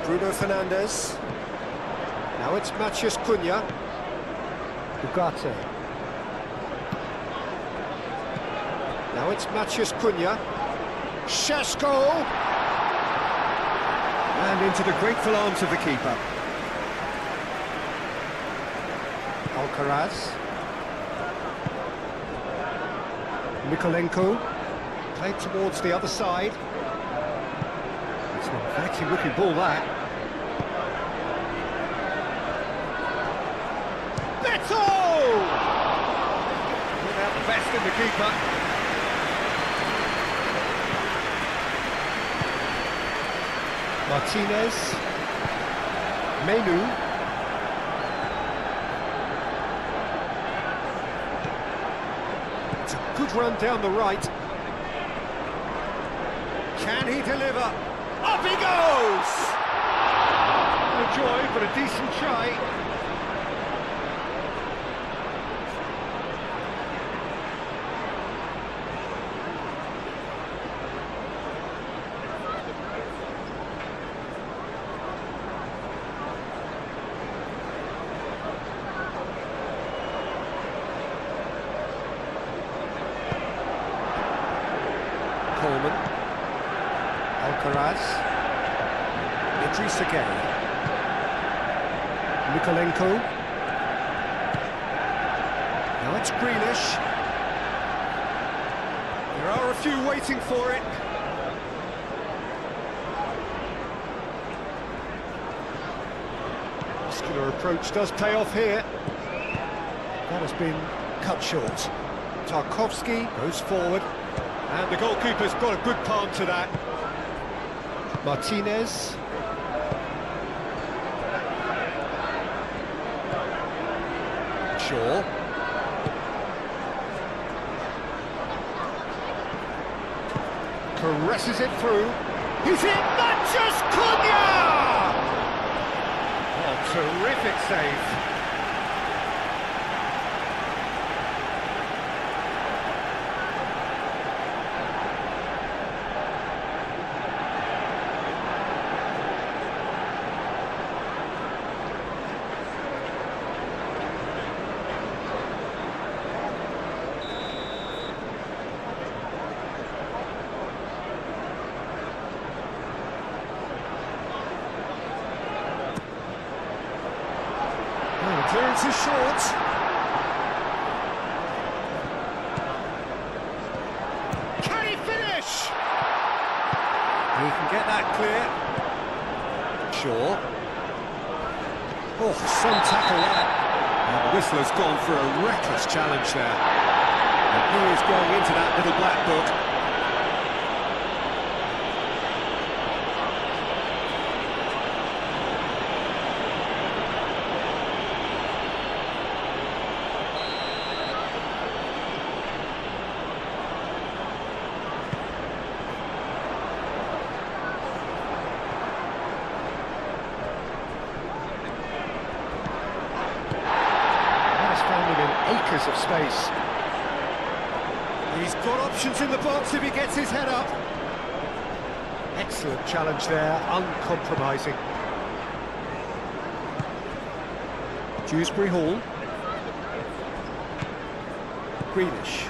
Bruno Fernandes. Now it's Maciej Cunha. Ugarte. Now it's Maciej Cunha. Šeško! And into the grateful arms of the keeper. Alcaraz. Mikolenko. Played towards the other side. It's an effective looking ball, that. Beto! Without the best in the keeper. Martinez. Menu. It's a good run down the right. Can he deliver? Up he goes! No joy, but a decent try. Coleman. Alcaraz. Idrissa Gueye. Mikolenko. Now it's Grealish. There are a few waiting for it. Muscular approach does pay off here. That has been cut short. Tarkowski goes forward. And the goalkeeper's got a good palm to that. Martinez. Shaw. Caresses it through. He's in! Maciej Cunha! Oh, Terrific save. Clearance is short. Can he finish? He can get that clear. Shaw. Oh, some tackle that. And the whistler's gone for a reckless challenge there. And he is going into that little black book. Acres of space. He's got options in the box if he gets his head up. Excellent challenge there, uncompromising. Dewsbury Hall. Grealish.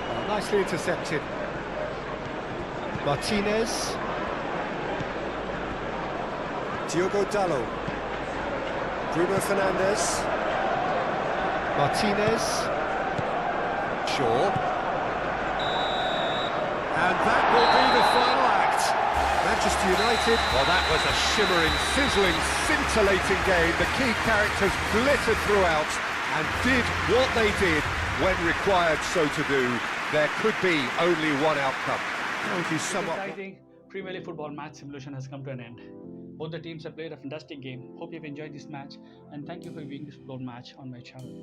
Oh, nicely intercepted. Martinez. Diogo Dalot. Bruno Fernandes. Martinez. Shaw. And that will be the final act. Manchester United. Well, that was a shimmering, sizzling, scintillating game. The key characters glittered throughout and did what they did when required so to do. There could be only one outcome. Thank you so much. Exciting Premier League football match simulation has come to an end. Both the teams have played a fantastic game. Hope you've enjoyed this match, and thank you for viewing this football match on my channel.